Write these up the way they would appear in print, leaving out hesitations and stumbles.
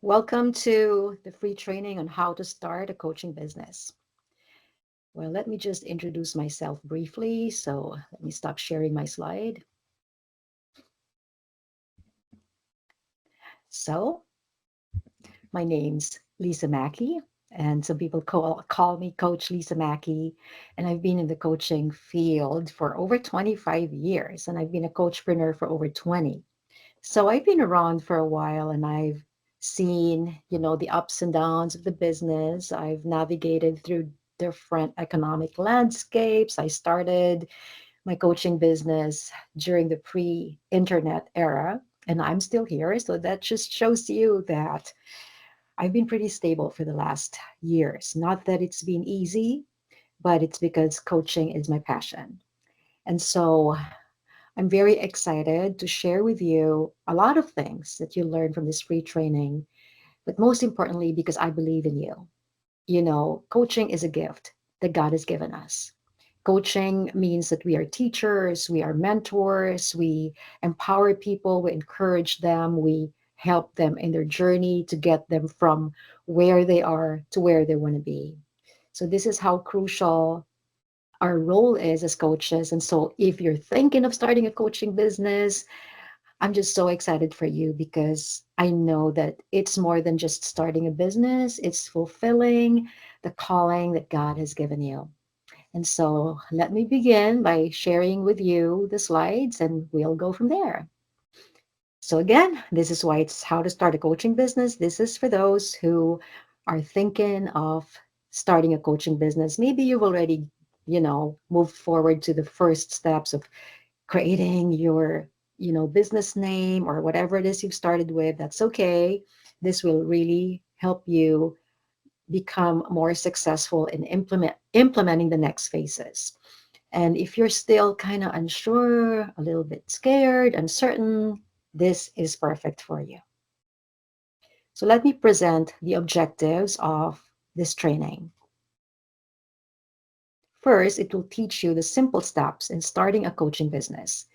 Welcome to the free training on how to start a coaching business. Well, let me just introduce myself briefly. So let me stop sharing my slide. So my name's Lisa Mackey, and some people call me Coach Lisa Mackey. And I've been in the coaching field for over 25 years, and I've been a coachpreneur for over 20. So I've been around for a while and I've seen, the ups and downs of the business. I've navigated through different economic landscapes. I started my coaching business during the pre-internet era and I'm still here. So that just shows you that I've been pretty stable for the last years. Not that it's been easy, but it's because coaching is my passion. And so I'm very excited to share with you a lot of things that you learn from this free training, but most importantly, because I believe in you. Coaching is a gift that God has given us. Coaching means that we are teachers, we are mentors, we empower people, we encourage them, we help them in their journey to get them from where they are to where they want to be. So, this is how crucial our role is as coaches. And so, if you're thinking of starting a coaching business, I'm just so excited for you because I know that it's more than just starting a business, it's fulfilling the calling that God has given you. And so, let me begin by sharing with you the slides and we'll go from there. So, again, this is why it's how to start a coaching business. This is for those who are thinking of starting a coaching business. Maybe you've already, moved forward to the first steps of creating your, business name or whatever it is you've started with. That's okay. This will really help you become more successful in implementing the next phases. And if you're still kind of unsure, a little bit scared, uncertain, this is perfect for you. So let me present the objectives of this training. First, it will teach you the simple steps in starting a coaching business.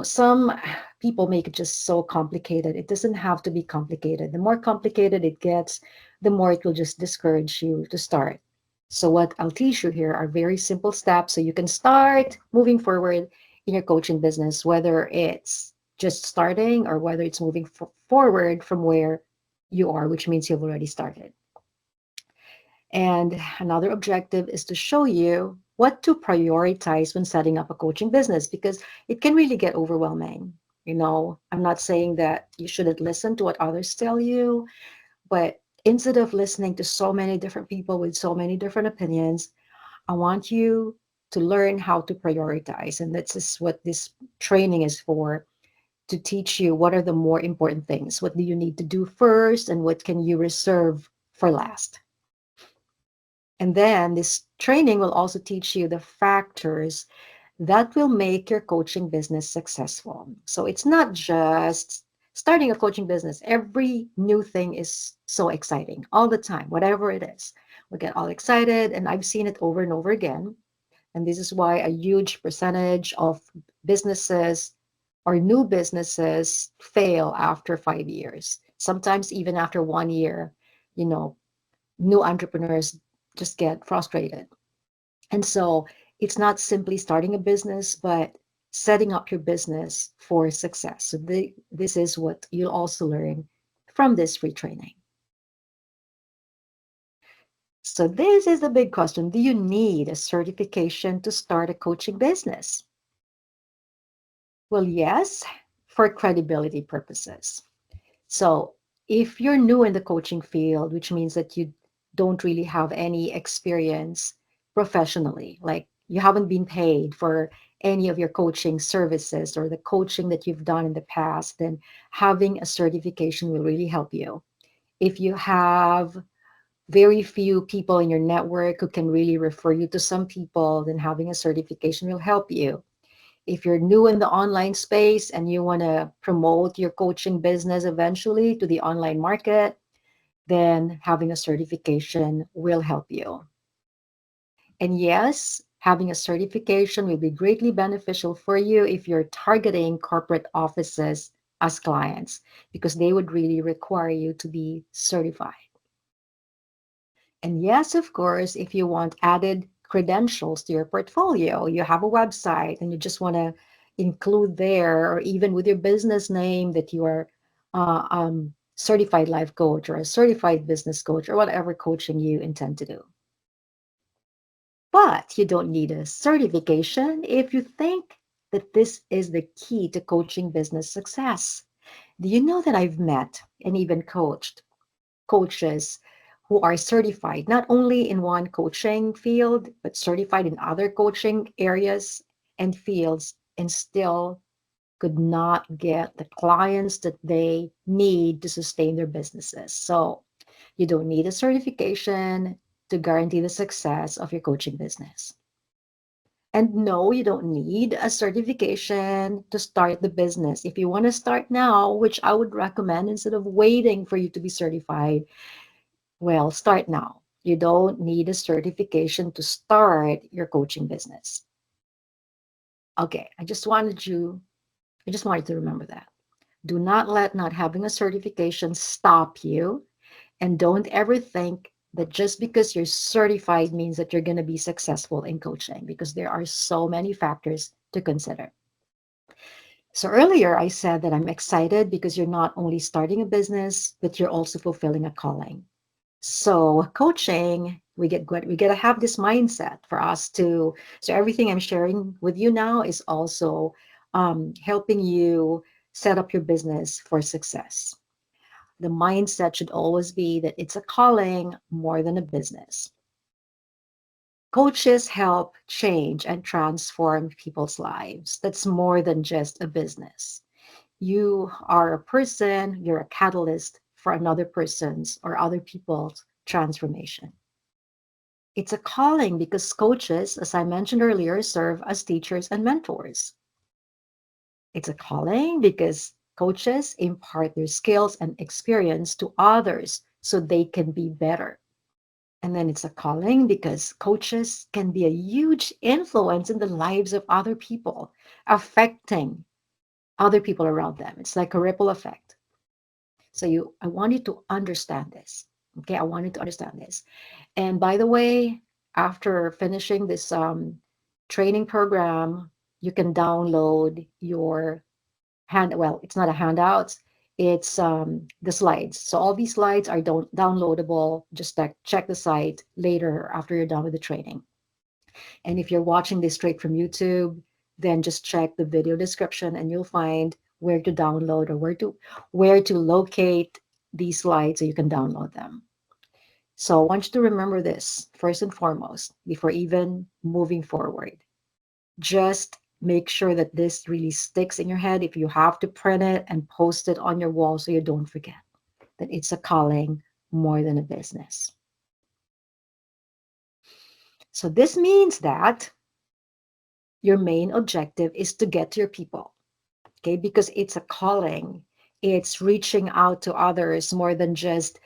Some people make it just so complicated. It doesn't have to be complicated. The more complicated it gets, the more it will just discourage you to start. So, what I'll teach you here are very simple steps so you can start moving forward in your coaching business, whether it's just starting or whether it's moving forward from where you are, which means you've already started. And another objective is to show you what to prioritize when setting up a coaching business because it can really get overwhelming. I'm not saying that you shouldn't listen to what others tell you, but instead of listening to so many different people with so many different opinions, I want you to learn how to prioritize. And this is what this training is for, to teach you what are the more important things. What do you need to do first, and what can you reserve for last? And then this training will also teach you the factors that will make your coaching business successful. So it's not just starting a coaching business. Every new thing is so exciting all the time, whatever it is. We get all excited, and I've seen it over and over again. And this is why a huge percentage of businesses or new businesses fail after 5 years. Sometimes even after 1 year, you know, new entrepreneurs just get frustrated. And so it's not simply starting a business, but setting up your business for success. So this is what you'll also learn from this free training. So this is the big question. Do you need a certification to start a coaching business? Well, yes, for credibility purposes. So if you're new in the coaching field, which means that you don't really have any experience professionally, like you haven't been paid for any of your coaching services or the coaching that you've done in the past, then having a certification will really help you. If you have very few people in your network who can really refer you to some people, then having a certification will help you. If you're new in the online space and you want to promote your coaching business eventually to the online market, then having a certification will help you. And yes, having a certification will be greatly beneficial for you if you're targeting corporate offices as clients because they would really require you to be certified. And yes, of course, if you want added credentials to your portfolio, you have a website and you just want to include there, or even with your business name, that you are certified life coach or a certified business coach or whatever coaching you intend to do. But you don't need a certification if you think that this is the key to coaching business success. Do you know that I've met and even coached coaches who are certified not only in one coaching field, but certified in other coaching areas and fields, and still could not get the clients that they need to sustain their businesses. So you don't need a certification to guarantee the success of your coaching business. And no, you don't need a certification to start the business. If you want to start now, which I would recommend instead of waiting for you to be certified, well, start now. You don't need a certification to start your coaching business. Okay, I just wanted to remember that. Do not let not having a certification stop you, and don't ever think that just because you're certified means that you're going to be successful in coaching, because there are so many factors to consider. So earlier I said that I'm excited because you're not only starting a business, but you're also fulfilling a calling. So coaching, we get to have this mindset for us to. So everything I'm sharing with you now is also helping you set up your business for success. The mindset should always be that it's a calling more than a business. Coaches help change and transform people's lives. That's more than just a business. You are a person, you're a catalyst for another person's or other people's transformation. It's a calling because coaches, as I mentioned earlier, serve as teachers and mentors. It's a calling because coaches impart their skills and experience to others so they can be better. And then it's a calling because coaches can be a huge influence in the lives of other people, affecting other people around them. It's like a ripple effect. So I want you to understand this. Okay, I want you to understand this. And by the way, after finishing this training program, you can download your well, it's not a handout, it's the slides. So all these slides are downloadable. Just check the site later after you're done with the training. And if you're watching this straight from YouTube, then just check the video description and you'll find where to download or where to locate these slides so you can download them. So I want you to remember this first and foremost before even moving forward. Just make sure that this really sticks in your head. If you have to print it and post it on your wall so you don't forget that it's a calling more than a business. So this means that your main objective is to get to your people, okay? Because it's a calling. It's reaching out to others more than just,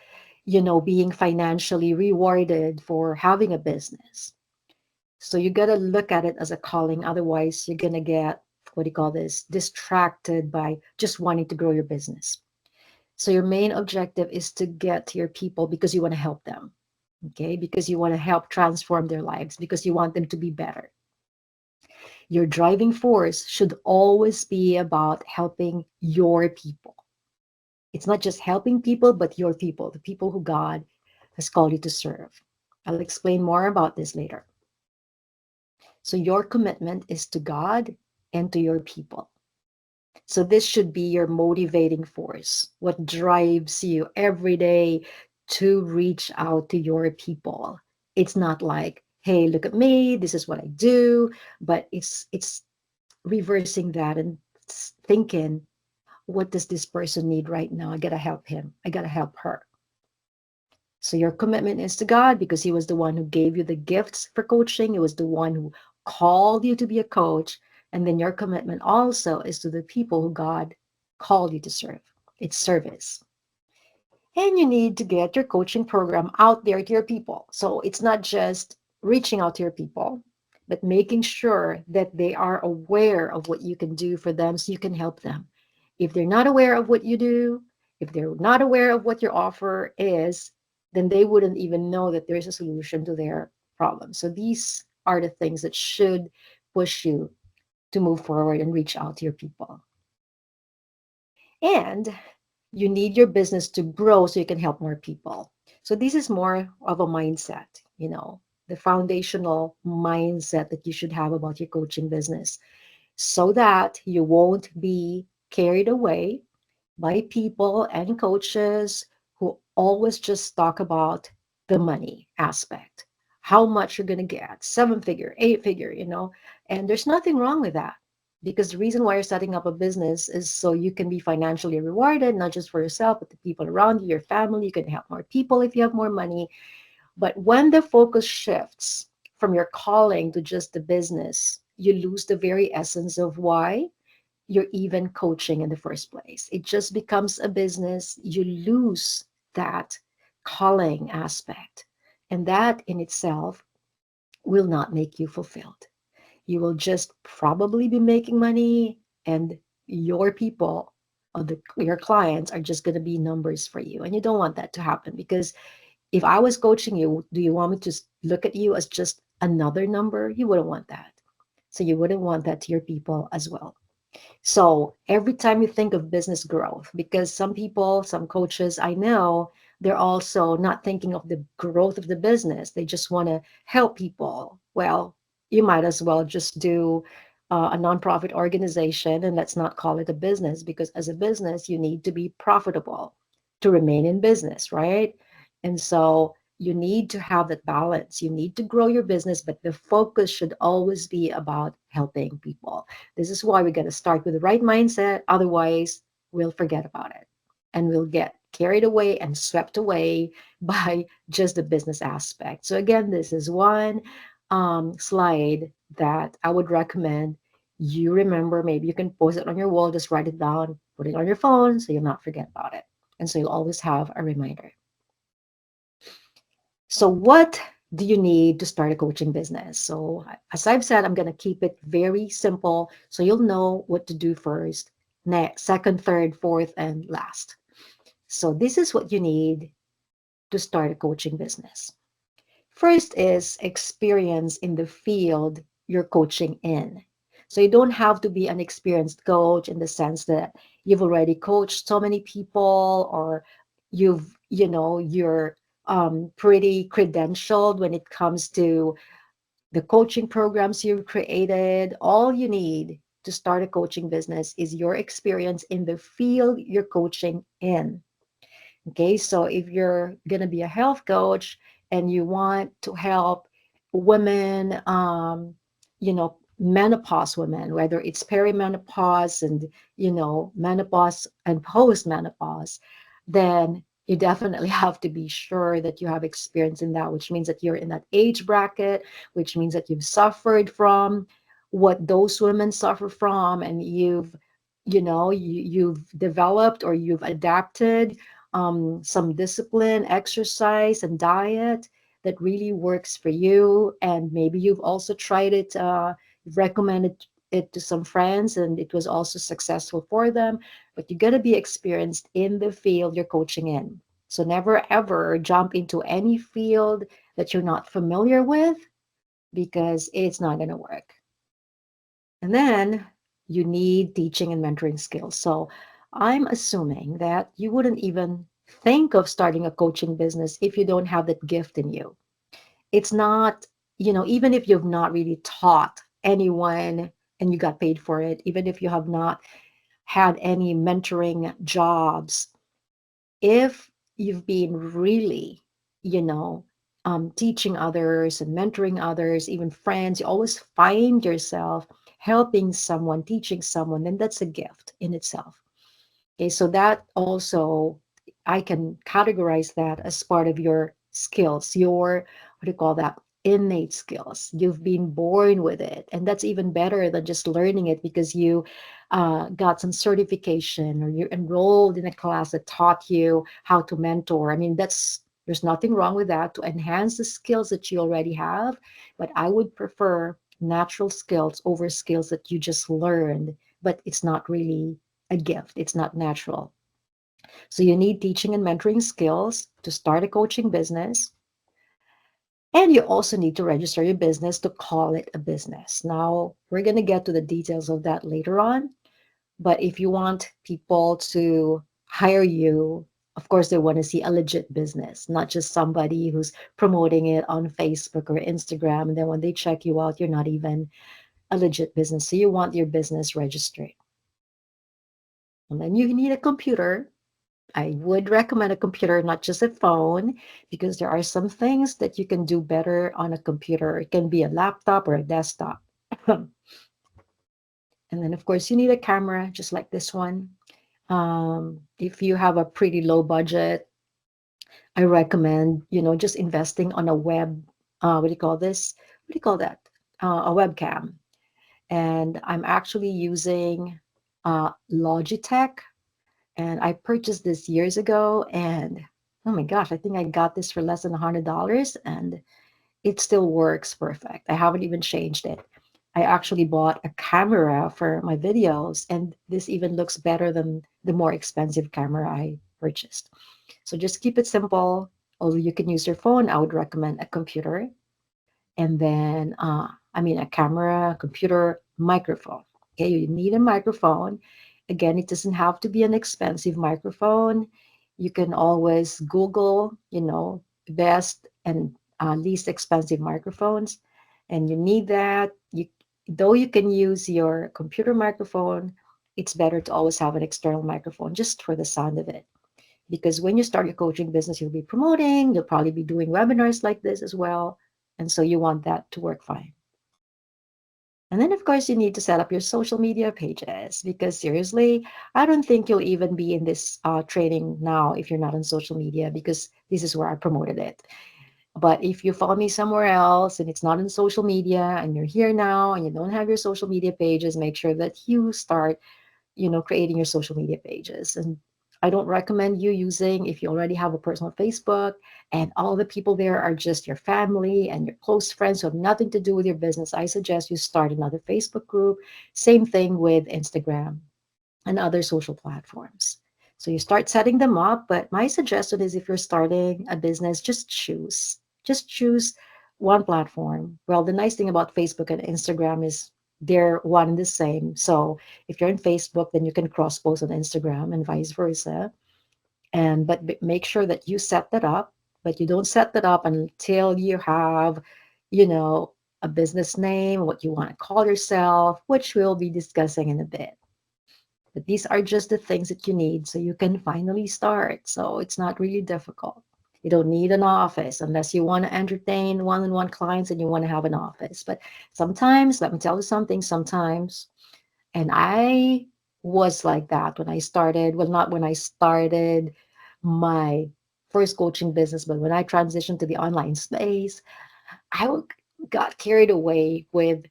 being financially rewarded for having a business. So you got to look at it as a calling. Otherwise, you're going to get, what do you call this, distracted by just wanting to grow your business. So your main objective is to get to your people because you want to help them, okay? Because you want to help transform their lives, because you want them to be better. Your driving force should always be about helping your people. It's not just helping people, but your people, the people who God has called you to serve. I'll explain more about this later. So your commitment is to God and to your people. So this should be your motivating force, what drives you every day to reach out to your people. It's not like, hey, look at me, this is what I do, but it's reversing that and thinking, what does this person need right now? I got to help him. I got to help her. So your commitment is to God because He was the one who gave you the gifts for coaching. He was the one who called you to be a coach. And then your commitment also is to the people who God called you to serve. It's service. And you need to get your coaching program out there to your people. So it's not just reaching out to your people, but making sure that they are aware of what you can do for them so you can help them. If they're not aware of what you do, if they're not aware of what your offer is, then they wouldn't even know that there's a solution to their problem. So these are the things that should push you to move forward and reach out to your people. And you need your business to grow so you can help more people. So this is more of a mindset, you know, the foundational mindset that you should have about your coaching business so that you won't be carried away by people and coaches who always just talk about the money aspect, how much you're going to get, seven figure, eight figure, you know, and there's nothing wrong with that. Because the reason why you're setting up a business is so you can be financially rewarded, not just for yourself, but the people around you, your family. You can help more people if you have more money. But when the focus shifts from your calling to just the business, you lose the very essence of why you're even coaching in the first place. It just becomes a business. You lose that calling aspect. And that in itself will not make you fulfilled. You will just probably be making money, and your people or your clients are just going to be numbers for you. And you don't want that to happen because if I was coaching you, do you want me to look at you as just another number? You wouldn't want that. So you wouldn't want that to your people as well. So every time you think of business growth, because some people, some coaches I know, they're also not thinking of the growth of the business. They just want to help people. Well, you might as well just do a nonprofit organization and let's not call it a business because as a business, you need to be profitable to remain in business, right? And so you need to have that balance. You need to grow your business, but the focus should always be about helping people. This is why we got to start with the right mindset. Otherwise, we'll forget about it and we'll get carried away and swept away by just the business aspect. So, again, this is one slide that I would recommend you remember. Maybe you can post it on your wall, just write it down, put it on your phone so you'll not forget about it. And so you'll always have a reminder. So, what do you need to start a coaching business? So, as I've said, I'm going to keep it very simple so you'll know what to do first, next, second, third, fourth, and last. So, this is what you need to start a coaching business. First is experience in the field you're coaching in. So, you don't have to be an experienced coach in the sense that you've already coached so many people or you're pretty credentialed when it comes to the coaching programs you've created. All you need to start a coaching business is your experience in the field you're coaching in. Okay, so if you're going to be a health coach and you want to help women, menopause women, whether it's perimenopause and, menopause and postmenopause, then you definitely have to be sure that you have experience in that, which means that you're in that age bracket, which means that you've suffered from what those women suffer from, and you've developed or you've adapted some discipline, exercise, and diet that really works for you. And maybe you've also tried it, you've recommended it to some friends, and it was also successful for them. But you got to be experienced in the field you're coaching in. So never ever jump into any field that you're not familiar with because it's not going to work. And then you need teaching and mentoring skills. So I'm assuming that you wouldn't even think of starting a coaching business if you don't have that gift in you. It's not, even if you've not really taught anyone and you got paid for it, even if you have not had any mentoring jobs, if you've been really, you know, teaching others and mentoring others, even friends, you always find yourself helping someone, teaching someone, then that's a gift in itself. Okay, so that also, I can categorize that as part of your skills, your, what do you call that? Innate skills. You've been born with it. And that's even better than just learning it because you got some certification or you enrolled in a class that taught you how to mentor. I mean, there's nothing wrong with that to enhance the skills that you already have. But I would prefer natural skills over skills that you just learned, but it's not really a gift. It's not natural. So you need teaching and mentoring skills to start a coaching business. And you also need to register your business to call it a business. Now, we're going to get to the details of that later on. But if you want people to hire you, of course, they want to see a legit business, not just somebody who's promoting it on Facebook or Instagram. And then when they check you out, you're not even a legit business. So you want your business registered. And then you need a computer. I would recommend a computer, not just a phone, because there are some things that you can do better on a computer. It can be a laptop or a desktop. And then, of course, you need a camera, just like this one. If you have a pretty low budget, I recommend, just investing on a web, what do you call this? What do you call that? A webcam. And I'm actually using Logitech, and I purchased this years ago. And oh my gosh, I think I got this for less than $100, and it still works perfect. I haven't even changed it. I actually bought a camera for my videos, and this even looks better than the more expensive camera I purchased. So just keep it simple. Although you can use your phone, I would recommend a computer. And then, a camera, computer, microphone. Okay, you need a microphone. Again, it doesn't have to be an expensive microphone. You can always Google, best and least expensive microphones, and you need that. Though you can use your computer microphone, it's better to always have an external microphone just for the sound of it. Because when you start your coaching business, you'll be promoting, you'll probably be doing webinars like this as well. And so you want that to work fine. And then, of course, you need to set up your social media pages because seriously, I don't think you'll even be in this training now if you're not on social media because this is where I promoted it. But if you follow me somewhere else and it's not in social media and you're here now and you don't have your social media pages, make sure that you start creating your social media pages. And I don't recommend you using if you already have a personal Facebook and all the people there are just your family and your close friends who have nothing to do with your business. I suggest you start another Facebook group. Same thing with Instagram and other social platforms. So you start setting them up. But my suggestion is if you're starting a business, just choose one platform. Well, the nice thing about Facebook and Instagram is they're one and the same. So if you're in Facebook, then you can cross post on Instagram and vice versa. And but make sure that you set that up, but you don't set that up until you have, you know, a business name, what you want to call yourself, which we'll be discussing in a bit. But these are just the things that you need so you can finally start. So it's not really difficult. You don't need an office unless you want to entertain one on one clients and you want to have an office. But sometimes, let me tell you something, sometimes, and I was like that when I started, well, not when I started my first coaching business, but when I transitioned to the online space, got carried away with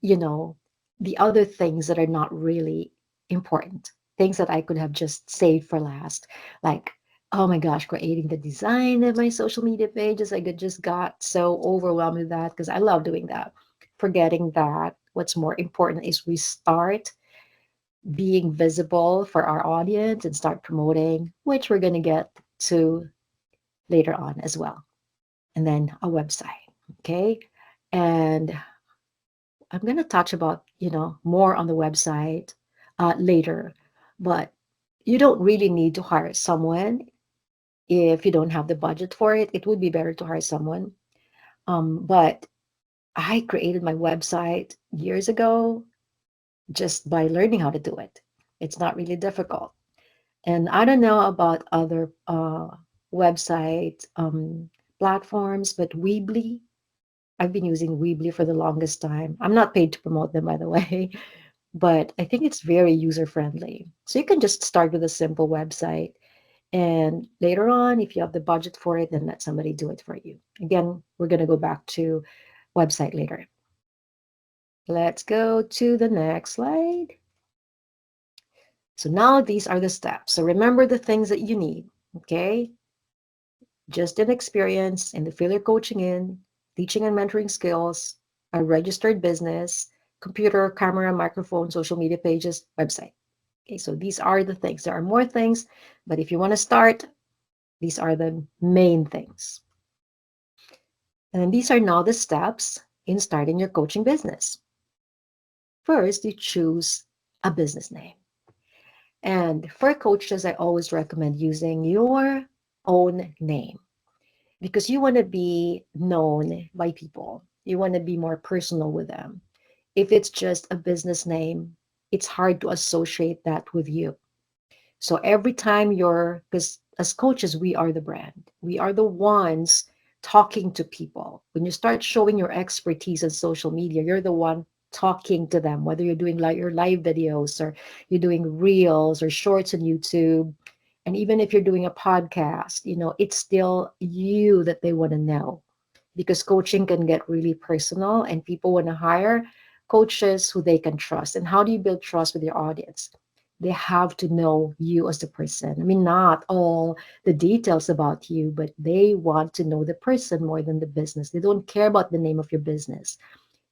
you know, the other things that are not really important, things that I could have just saved for last. Like, oh my gosh, creating the design of my social media pages. I could just got so overwhelmed with that because I love doing that. Forgetting that what's more important is we start being visible for our audience and start promoting, which we're going to get to later on as well. And then a website. Okay. And I'm going to touch about, more on the website later, but you don't really need to hire someone if you don't have the budget for it. It would be better to hire someone. But I created my website years ago just by learning how to do it. It's not really difficult. And I don't know about other website platforms, but Weebly, I've been using Weebly for the longest time. I'm not paid to promote them, by the way, but I think it's very user friendly. So you can just start with a simple website. And later on, if you have the budget for it, then let somebody do it for you. Again, we're going to go back to website later. Let's go to the next slide. So now these are the steps. So remember the things that you need, okay? Just an experience in the field you're coaching in, teaching and mentoring skills, a registered business, computer, camera, microphone, social media pages, website. Okay, so these are the things. There are more things, but if you want to start, these are the main things. And then these are now the steps in starting your coaching business. First, you choose a business name. And for coaches, I always recommend using your own name because you want to be known by people. You want to be more personal with them. If it's just a business name, it's hard to associate that with you. So every time because as coaches, we are the brand. We are the ones talking to people. When you start showing your expertise on social media, you're the one talking to them, whether you're doing like your live videos or you're doing reels or shorts on YouTube. And even if you're doing a podcast, it's still you that they want to know because coaching can get really personal and people want to hire coaches who they can trust. And how do you build trust with your audience? They have to know you as the person. I mean, not all the details about you, but they want to know the person more than the business. They don't care about the name of your business.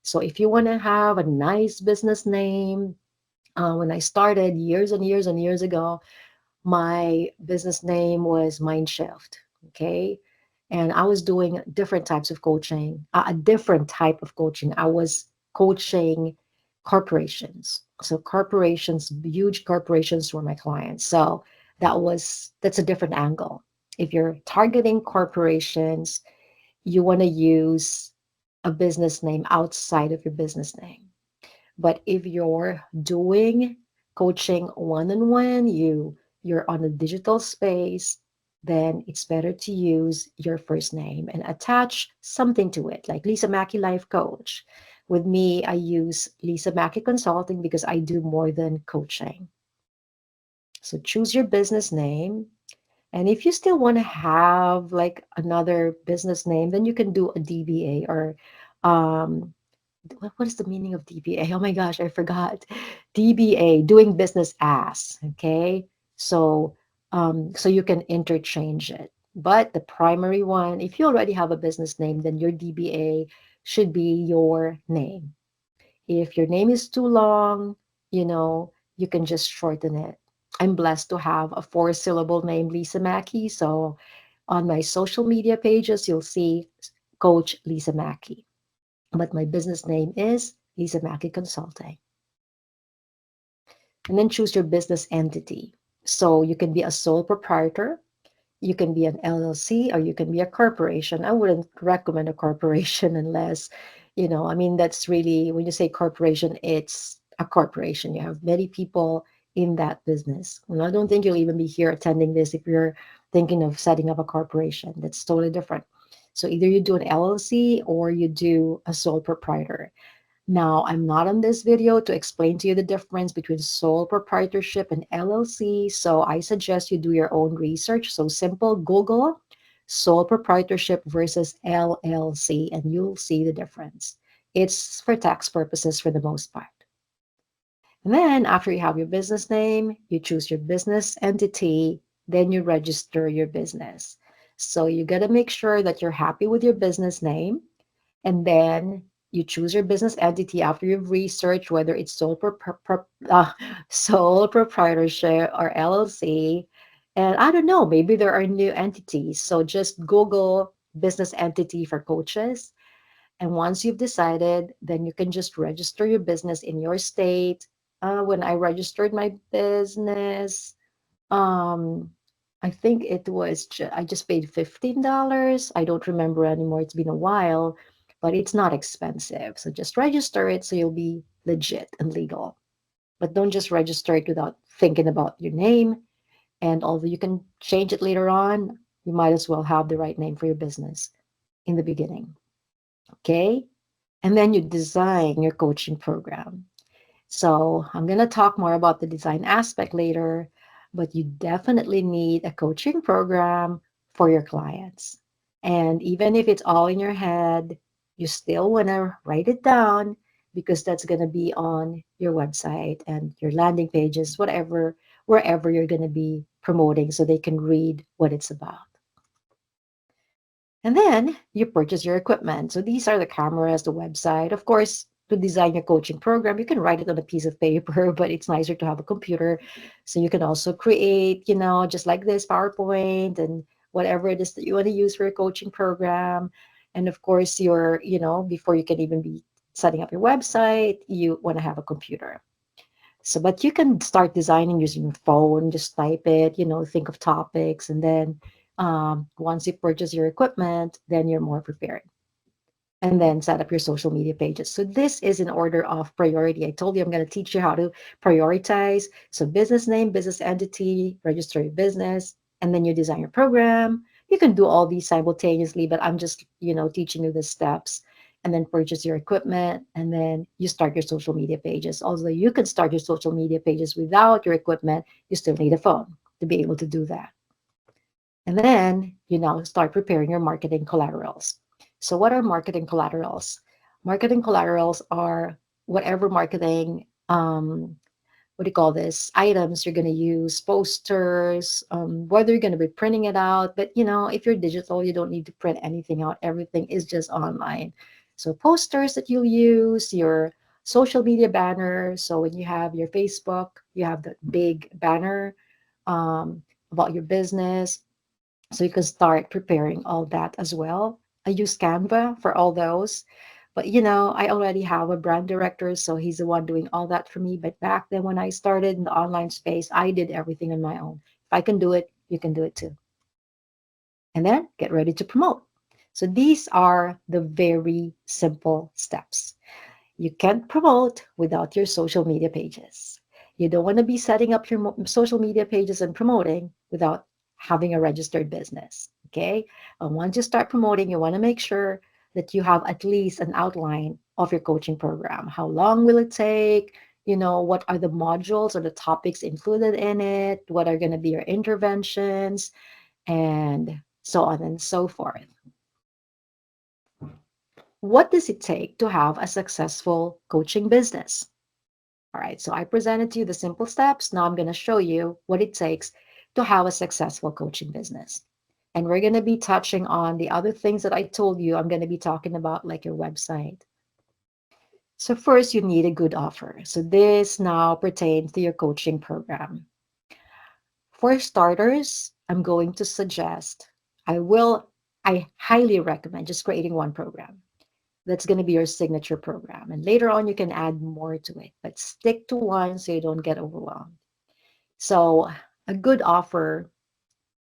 So if you want to have a nice business name, when I started years and years and years ago, my business name was Mindshift. Okay. And I was doing different types of coaching, a different type of coaching. I was coaching corporations. So corporations, huge corporations were my clients. So that's a different angle. If you're targeting corporations, you want to use a business name outside of your business name. But if you're doing coaching one-on-one, you're on a digital space, then it's better to use your first name and attach something to it, like Lisa Mackey Life Coach. With me, I use Lisa Mackey Consulting because I do more than coaching. So choose your business name. And if you still want to have like another business name, then you can do a DBA or um, what is the meaning of DBA? Oh my gosh, I forgot. DBA, doing business as, okay? So so you can interchange it. But the primary one, if you already have a business name, then your DBA should be your name. If your name is too long, you can just shorten it. I'm blessed to have a four-syllable name, Lisa Mackey. So on my social media pages, you'll see Coach Lisa Mackey, but my business name is Lisa Mackey Consulting. And then choose your business entity. So you can be a sole proprietor, you can be an LLC, or you can be a corporation. I wouldn't recommend a corporation unless, I mean, that's really, when you say corporation, it's a corporation. You have many people in that business. And I don't think you'll even be here attending this if you're thinking of setting up a corporation. That's totally different. So either you do an LLC or you do a sole proprietor. Now, I'm not on this video to explain to you the difference between sole proprietorship and LLC, so I suggest you do your own research. So simple Google sole proprietorship versus LLC, and you'll see the difference. It's for tax purposes for the most part. And then after you have your business name, you choose your business entity, then you register your business. So you got to make sure that you're happy with your business name, and then you choose your business entity after you've researched whether it's sole proprietorship or LLC. And I don't know, maybe there are new entities. So just Google business entity for coaches. And once you've decided, then you can just register your business in your state. When I registered my business, um, I think I just paid $15. I don't remember anymore. It's been a while, but it's not expensive. So just register it so you'll be legit and legal. But don't just register it without thinking about your name. And although you can change it later on, you might as well have the right name for your business in the beginning. Okay? And then you design your coaching program. So I'm going to talk more about the design aspect later, but you definitely need a coaching program for your clients. And even if it's all in your head, you still want to write it down because that's going to be on your website and your landing pages, whatever, wherever you're going to be promoting so they can read what it's about. And then you purchase your equipment. So these are the cameras, the website. Of course, to design your coaching program, you can write it on a piece of paper, but it's nicer to have a computer. So you can also create, just like this PowerPoint and whatever it is that you want to use for your coaching program. And of course, before you can even be setting up your website, you want to have a computer. So, but you can start designing using your phone, just type it, think of topics, and then once you purchase your equipment, then you're more prepared. And then set up your social media pages. So this is in order of priority. I told you I'm going to teach you how to prioritize. So business name, business entity, register your business, and then you design your program. You can do all these simultaneously, but I'm just, teaching you the steps, and then purchase your equipment, and then you start your social media pages. Although you can start your social media pages without your equipment, you still need a phone to be able to do that. And then you now start preparing your marketing collaterals. So, what are marketing collaterals? Marketing collaterals are whatever marketing, what do you call this, items you're going to use, posters, whether you're going to be printing it out. But, if you're digital, you don't need to print anything out, everything is just online. So, posters that you'll use, your social media banners. So, when you have your Facebook, you have the big banner um, about your business, so you can start preparing all that as well. I use Canva for all those. But I already have a brand director, so he's the one doing all that for me. But back then when I started in the online space, I did everything on my own. If I can do it, you can do it too. And then get ready to promote. So these are the very simple steps. You can't promote without your social media pages. You don't want to be setting up your social media pages and promoting without having a registered business. Okay. And once you start promoting, you want to make sure that you have at least an outline of your coaching program. How long will it take? What are the modules or the topics included in it? What are going to be your interventions? And so on and so forth. What does it take to have a successful coaching business? All right, so I presented to you the simple steps. Now I'm going to show you what it takes to have a successful coaching business. And we're going to be touching on the other things that I told you. I'm going to be talking about, like your website. So, first, you need a good offer. So, this now pertains to your coaching program. For starters, I'm going to suggest, I highly recommend just creating one program. That's going to be your signature program. And later on, you can add more to it, but stick to one so you don't get overwhelmed. So, a good offer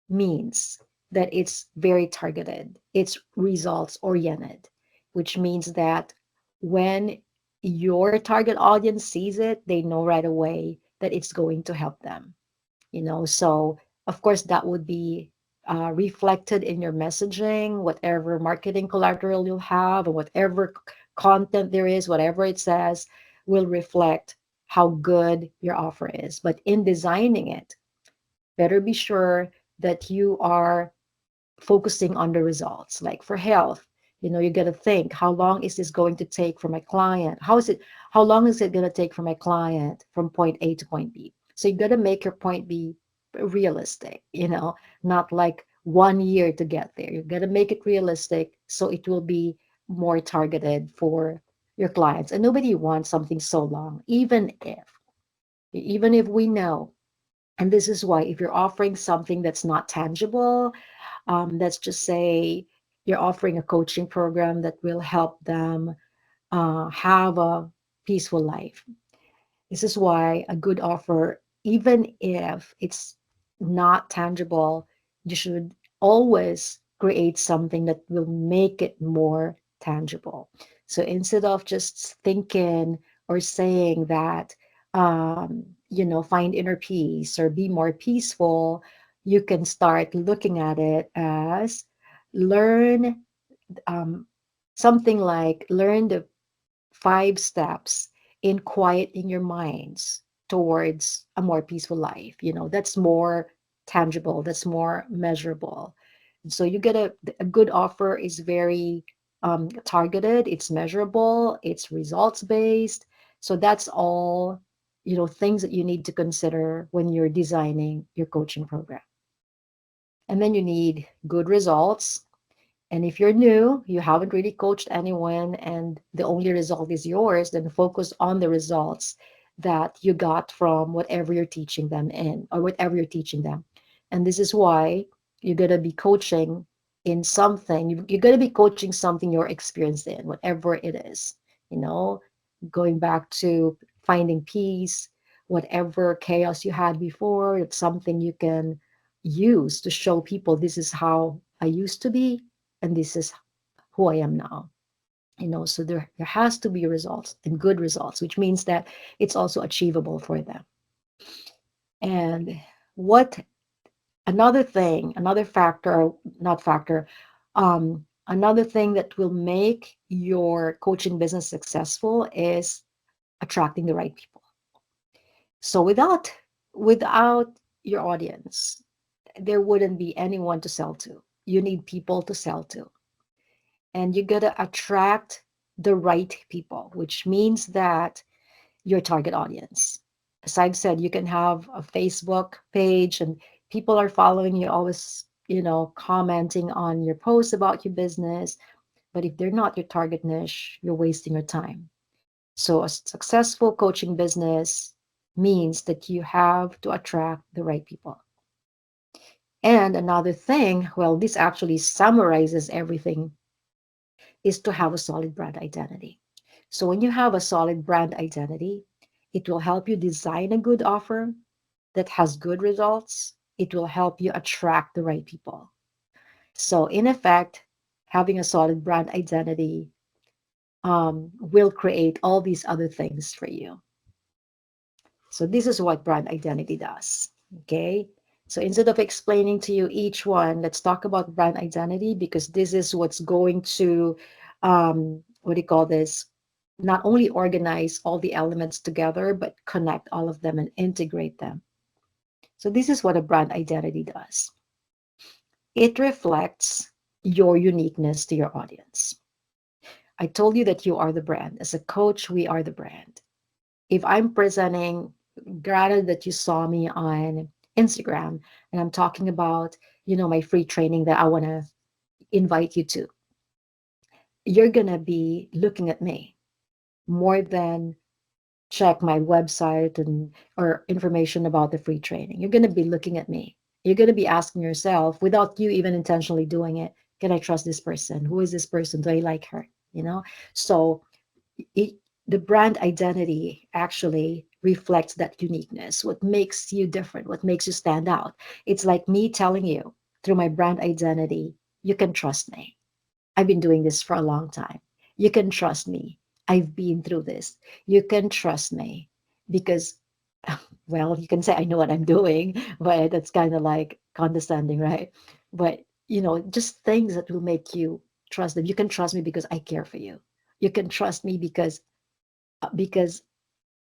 means that it's very targeted, it's results oriented, which means that when your target audience sees it, they know right away that it's going to help them. So of course that would be reflected in your messaging, whatever marketing collateral you'll have, and whatever content there is, whatever it says will reflect how good your offer is. But in designing it, better be sure that you are focusing on the results. Like for health, you got to think, how long is this going to take for my client? How long is it going to take for my client from point A to point B? So you got to make your point B realistic, not like 1 year to get there. You got to make it realistic so it will be more targeted for your clients. And nobody wants something so long, even if we know. And this is why, if you're offering something that's not tangible, let's just say you're offering a coaching program that will help them have a peaceful life. This is why a good offer, even if it's not tangible, you should always create something that will make it more tangible. So instead of just thinking or saying that, find inner peace or be more peaceful, you can start looking at it as learn um, something like learn the 5 steps in quieting your minds towards a more peaceful life. That's more tangible, that's more measurable. And so you get a good offer is very targeted, it's measurable, it's results based. So that's all, things that you need to consider when you're designing your coaching program. And then you need good results. And if you're new, you haven't really coached anyone, and the only result is yours, then focus on the results that you got from whatever you're teaching them in or whatever you're teaching them. And this is why you're going to be coaching in something, you're going to be coaching something you're experienced in, whatever it is, you know, going back to finding peace, whatever chaos you had before, it's something you can use to show people this is how I used to be and this is who I am now. So there has to be results and good results, which means that it's also achievable for them. And what another thing, another factor, not factor, another thing that will make your coaching business successful is attracting the right people. So without your audience, there wouldn't be anyone to sell to. You need people to sell to. And you got to attract the right people, which means that your target audience. As I've said, you can have a Facebook page and people are following you, always, commenting on your posts about your business. But if they're not your target niche, you're wasting your time. So a successful coaching business means that you have to attract the right people. And another thing, well, this actually summarizes everything, is to have a solid brand identity. So when you have a solid brand identity, it will help you design a good offer that has good results. It will help you attract the right people. So in effect, having a solid brand identity will create all these other things for you. So this is what brand identity does. Okay. So instead of explaining to you each one, let's talk about brand identity because this is what's going to, what do you call this? Not only organize all the elements together, but connect all of them and integrate them. So this is what a brand identity does. It reflects your uniqueness to your audience. I told you that you are the brand. As a coach, we are the brand. If I'm presenting, granted that you saw me on Instagram and I'm talking about, my free training that I want to invite you to, you're going to be looking at me more than check my website and or information about the free training. You're going to be looking at me. You're going to be asking yourself without you even intentionally doing it, can I trust this person? Who is this person? Do I like her? So it, the brand identity actually reflects that uniqueness, what makes you different, what makes you stand out. It's like me telling you through my brand identity, you can trust me. I've been doing this for a long time. You can trust me. I've been through this. You can trust me because, well, you can say I know what I'm doing, but that's kind of like condescending, right? But, just things that will make you trust them. You can trust me because I care for you. You can trust me because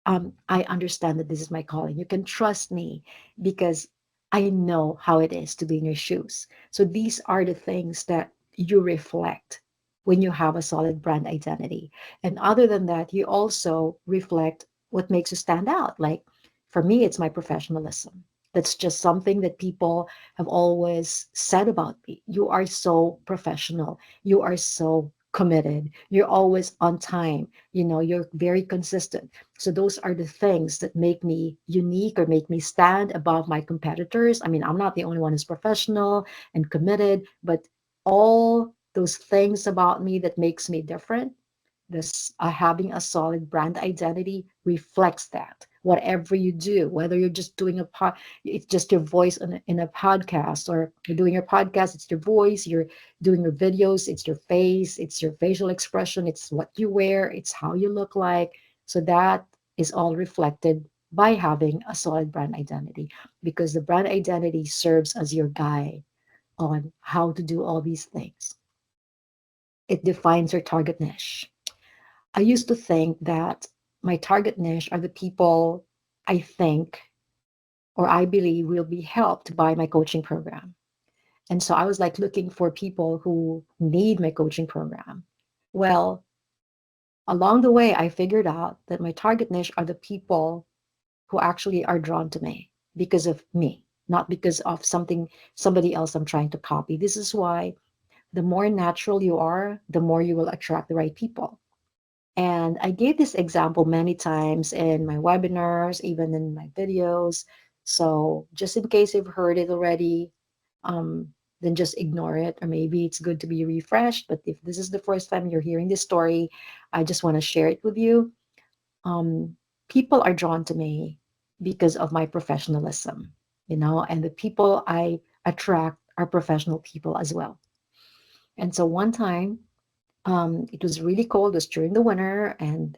I understand that this is my calling. You can trust me because I know how it is to be in your shoes. So these are the things that you reflect when you have a solid brand identity. And other than that, you also reflect what makes you stand out. Like for me, it's my professionalism. That's just something that people have always said about me. You are so professional. You are so committed. You're always on time. You're very consistent. So those are the things that make me unique or make me stand above my competitors. I mean, I'm not the only one who's professional and committed, but all those things about me that makes me different, this having a solid brand identity reflects that. Whatever you do, whether you're just doing it's just your voice in a podcast, or you're doing your podcast, it's your voice. You're doing your videos, it's your face, it's your facial expression, it's what you wear, it's how you look like. So that is all reflected by having a solid brand identity, because the brand identity serves as your guide on how to do all these things. It defines your target niche. I used to think that my target niche are the people I think or I believe will be helped by my coaching program. And so I was like looking for people who need my coaching program. Well, along the way, I figured out that my target niche are the people who actually are drawn to me because of me, not because of somebody else I'm trying to copy. This is why The more natural you are, the more you will attract the right people. And I gave this example many times in my webinars, even in my videos. So just in case you've heard it already, um, then just ignore it. Or maybe it's good to be refreshed. But if this is the first time you're hearing this story, I just want to share it with you. um, People are drawn to me because of my professionalism, and the people I attract are professional people as well. And so one time, it was really cold, it was during the winter, and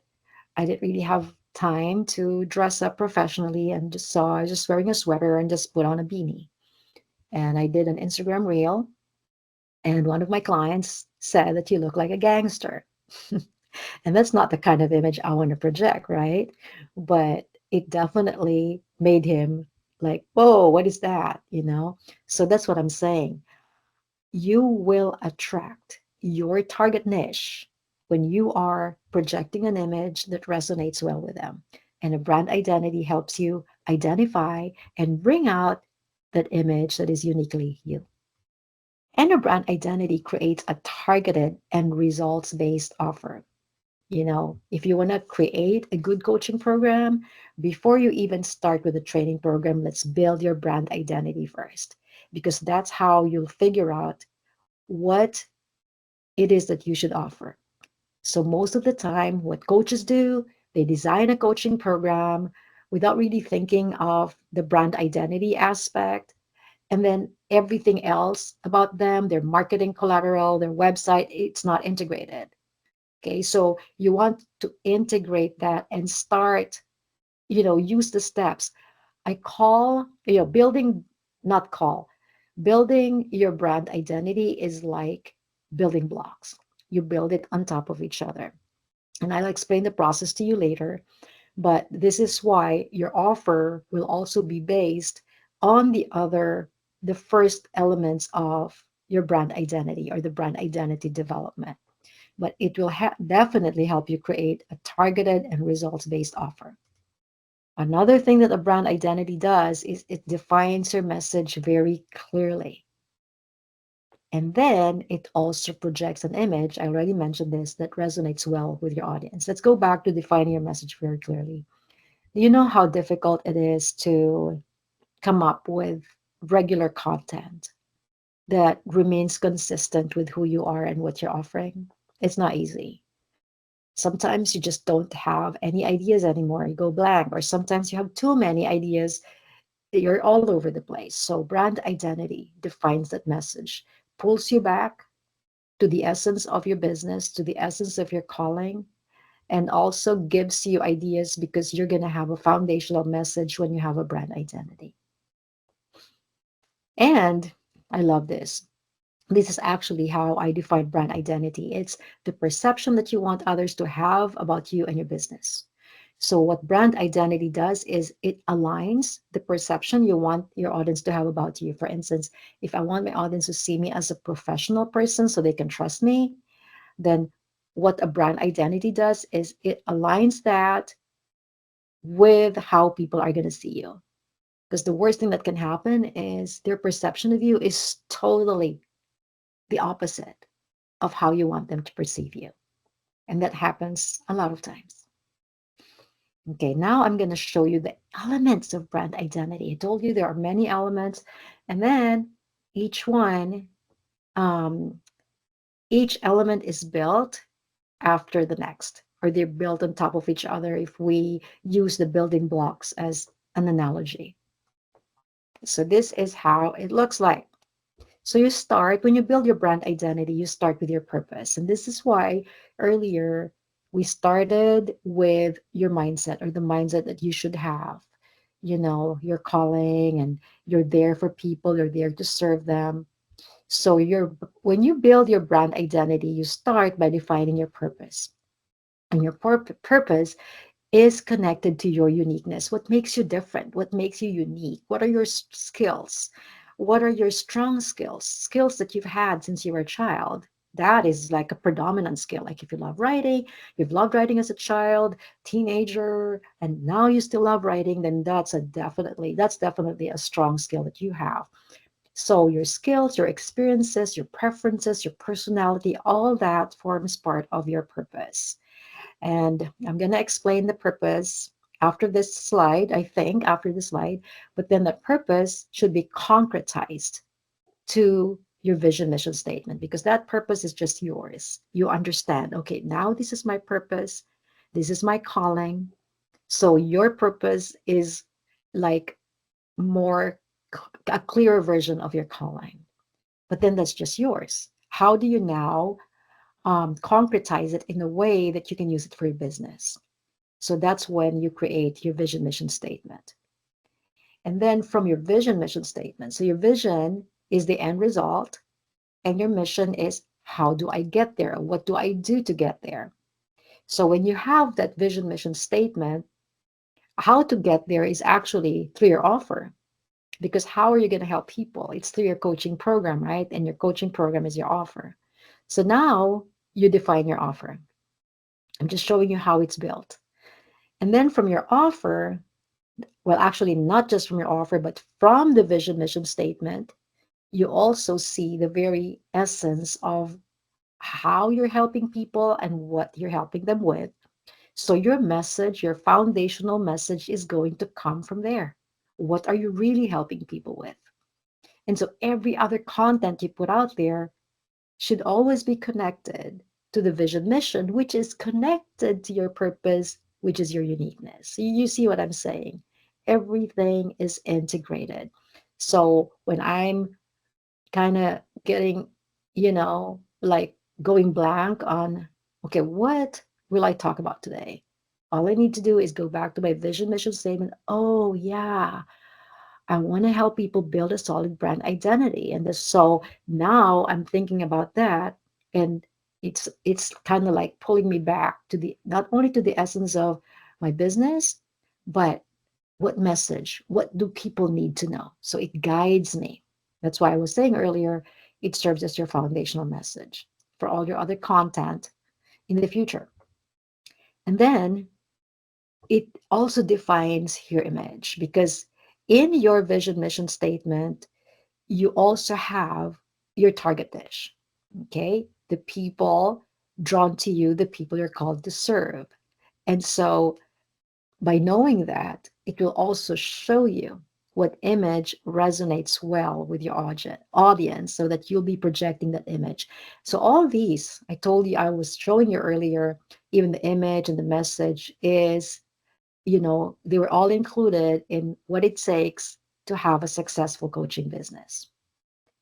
I didn't really have time to dress up professionally, and just saw I was just wearing a sweater and just put on a beanie. And I did an Instagram reel, and one of my clients said that you look like a gangster. And that's not the kind of image I want to project, right? But it definitely made him like, whoa, what is that? So that's what I'm saying. You will attract your target niche when you are projecting an image that resonates well with them. And a brand identity helps you identify and bring out that image that is uniquely you. And a brand identity creates a targeted and results based offer. If you want to create a good coaching program, before you even start with a training program, let's build your brand identity first, because that's how you'll figure out what it is that you should offer. So, most of the time, what coaches do, they design a coaching program without really thinking of the brand identity aspect. And then everything else about them, their marketing collateral, their website, it's not integrated. Okay, so you want to integrate that and start, use the steps. I call, building, not call, building your brand identity is like building blocks. You build it on top of each other. And I'll explain the process to you later. But this is why your offer will also be based on the first elements of your brand identity or the brand identity development. But it will definitely help you create a targeted and results based offer. Another thing that a brand identity does is it defines your message very clearly. And then it also projects an image, I already mentioned this, that resonates well with your audience. Let's go back to defining your message very clearly. Do you know how difficult it is to come up with regular content that remains consistent with who you are and what you're offering? It's not easy. Sometimes you just don't have any ideas anymore. You go blank, or sometimes you have too many ideas. You're all over the place. So, brand identity defines that message, pulls you back to the essence of your business, to the essence of your calling, and also gives you ideas because you're going to have a foundational message when you have a brand identity. And I love this. This is actually how I define brand identity. It's the perception that you want others to have about you and your business. So, what brand identity does is it aligns the perception you want your audience to have about you. For instance, if I want my audience to see me as a professional person so they can trust me, then what a brand identity does is it aligns that with how people are going to see you. Because the worst thing that can happen is their perception of you is totally the opposite of how you want them to perceive you. And that happens a lot of times. Okay, now I'm going to show you the elements of brand identity. I told you there are many elements, and then each one, um, each element is built after the next, or they're built on top of each other if we use the building blocks as an analogy. So, this is how it looks like. So you start when you build your brand identity, you start with your purpose. And this is why earlier we started with your mindset, or the mindset that you should have. Your calling, and you're there for people, you're there to serve them. So when you build your brand identity, you start by defining your purpose. And your purpose is connected to your uniqueness. What makes you different? What makes you unique? What are your skills? What are your strong skills? Skills that you've had since you were a child. That is like a predominant skill. Like if you love writing, you've loved writing as a child, teenager, and now you still love writing, then that's definitely a strong skill that you have. So your skills, your experiences, your preferences, your personality, all that forms part of your purpose. And I'm going to explain the purpose after this slide, I think, after the slide. But then the purpose should be concretized to your vision mission statement because that purpose is just yours. You understand, okay, now this is my purpose, this is my calling. So your purpose is like more a clearer version of your calling. But then that's just yours. How do you now concretize it in a way that you can use it for your business? So that's when you create your vision mission statement. And then from your vision mission statement, so your vision is the end result, and your mission is how do I get there? What do I do to get there? So when you have that vision mission statement, how to get there is actually through your offer. Because how are you going to help people? It's through your coaching program, right? And your coaching program is your offer. So now you define your offer. I'm just showing you how it's built. And then from your offer, well, actually, not just from your offer, but from the vision mission statement, you also see the very essence of how you're helping people and what you're helping them with. So your message, your foundational message is going to come from there. What are you really helping people with? And so every other content you put out there should always be connected to the vision mission, which is connected to your purpose, which is your uniqueness. You see what I'm saying? Everything is integrated. So when I'm kind of getting, like going blank on, okay, what will I talk about today? All I need to do is go back to my vision mission statement. Oh, yeah, I want to help people build a solid brand identity. And so now I'm thinking about that. And it's kind of like pulling me back to the not only to the essence of my business, but what message, what do people need to know? So it guides me. That's why I was saying earlier, it serves as your foundational message for all your other content in the future. And then it also defines your image because in your vision mission statement, you also have your target dish. Okay. The people drawn to you, the people you're called to serve. And so by knowing that, it will also show you what image resonates well with your audience so that you'll be projecting that image. So, all these, I told you, I was showing you earlier, even the image and the message is, they were all included in what it takes to have a successful coaching business.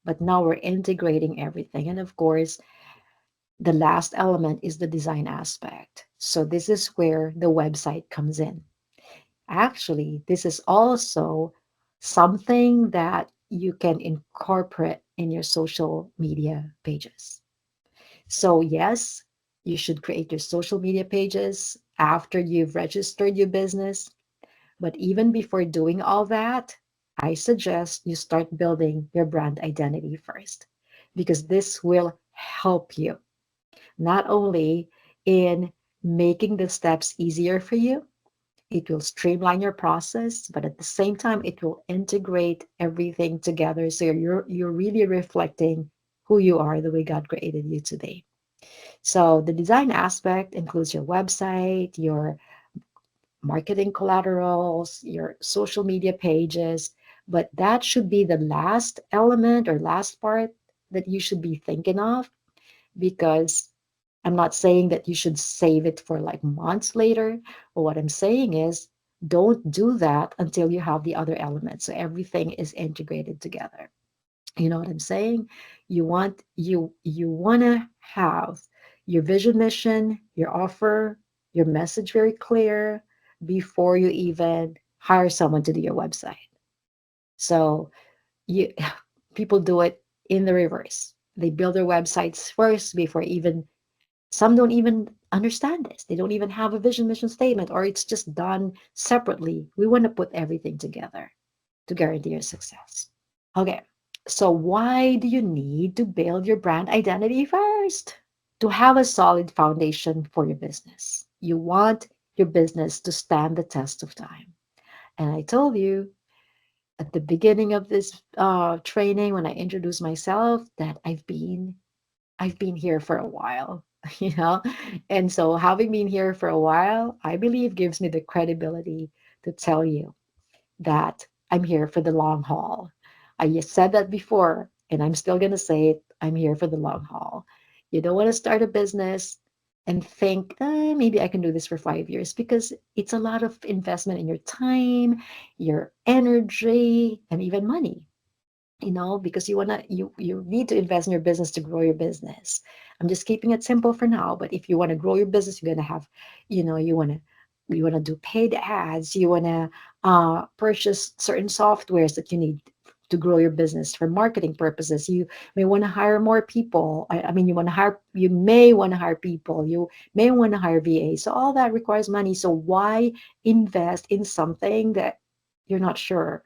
But now we're integrating everything. And of course, the last element is the design aspect. So, this is where the website comes in. Actually, this is also something that you can incorporate in your social media pages. So, yes, you should create your social media pages after you've registered your business. But even before doing all that, I suggest you start building your brand identity first because this will help you not only in making the steps easier for you, it will streamline your process, but at the same time, it will integrate everything together. So you're really reflecting who you are, the way God created you today. So the design aspect includes your website, your marketing collaterals, your social media pages, but that should be the last element or last part that you should be thinking of because I'm not saying that you should save it for like months later. But what I'm saying is don't do that until you have the other elements. So everything is integrated together. You know what I'm saying? You want to have your vision mission, your offer, your message very clear before you even hire someone to do your website. So you people do it in the reverse. They build their websites first before even some don't even understand this. They don't even have a vision mission statement, or it's just done separately. We want to put everything together to guarantee your success. Okay, so why do you need to build your brand identity first? To have a solid foundation for your business. You want your business to stand the test of time. And I told you at the beginning of this training when I introduce myself that I've been here for a while, you know? And so having been here for a while, I believe gives me the credibility to tell you that I'm here for the long haul. I just said that before, and I'm still going to say it. I'm here for the long haul. You don't want to start a business and think, maybe I can do this for 5 years because it's a lot of investment in your time, your energy, and even money, because you need to invest in your business to grow your business. I'm just keeping it simple for now, but if you want to grow your business, you're going to have, you want to do paid ads, you want to purchase certain softwares that you need to grow your business for marketing purposes. You may want to hire more people. I mean, you may want to hire people, you may want to hire VA. So all that requires money. So why invest in something that you're not sure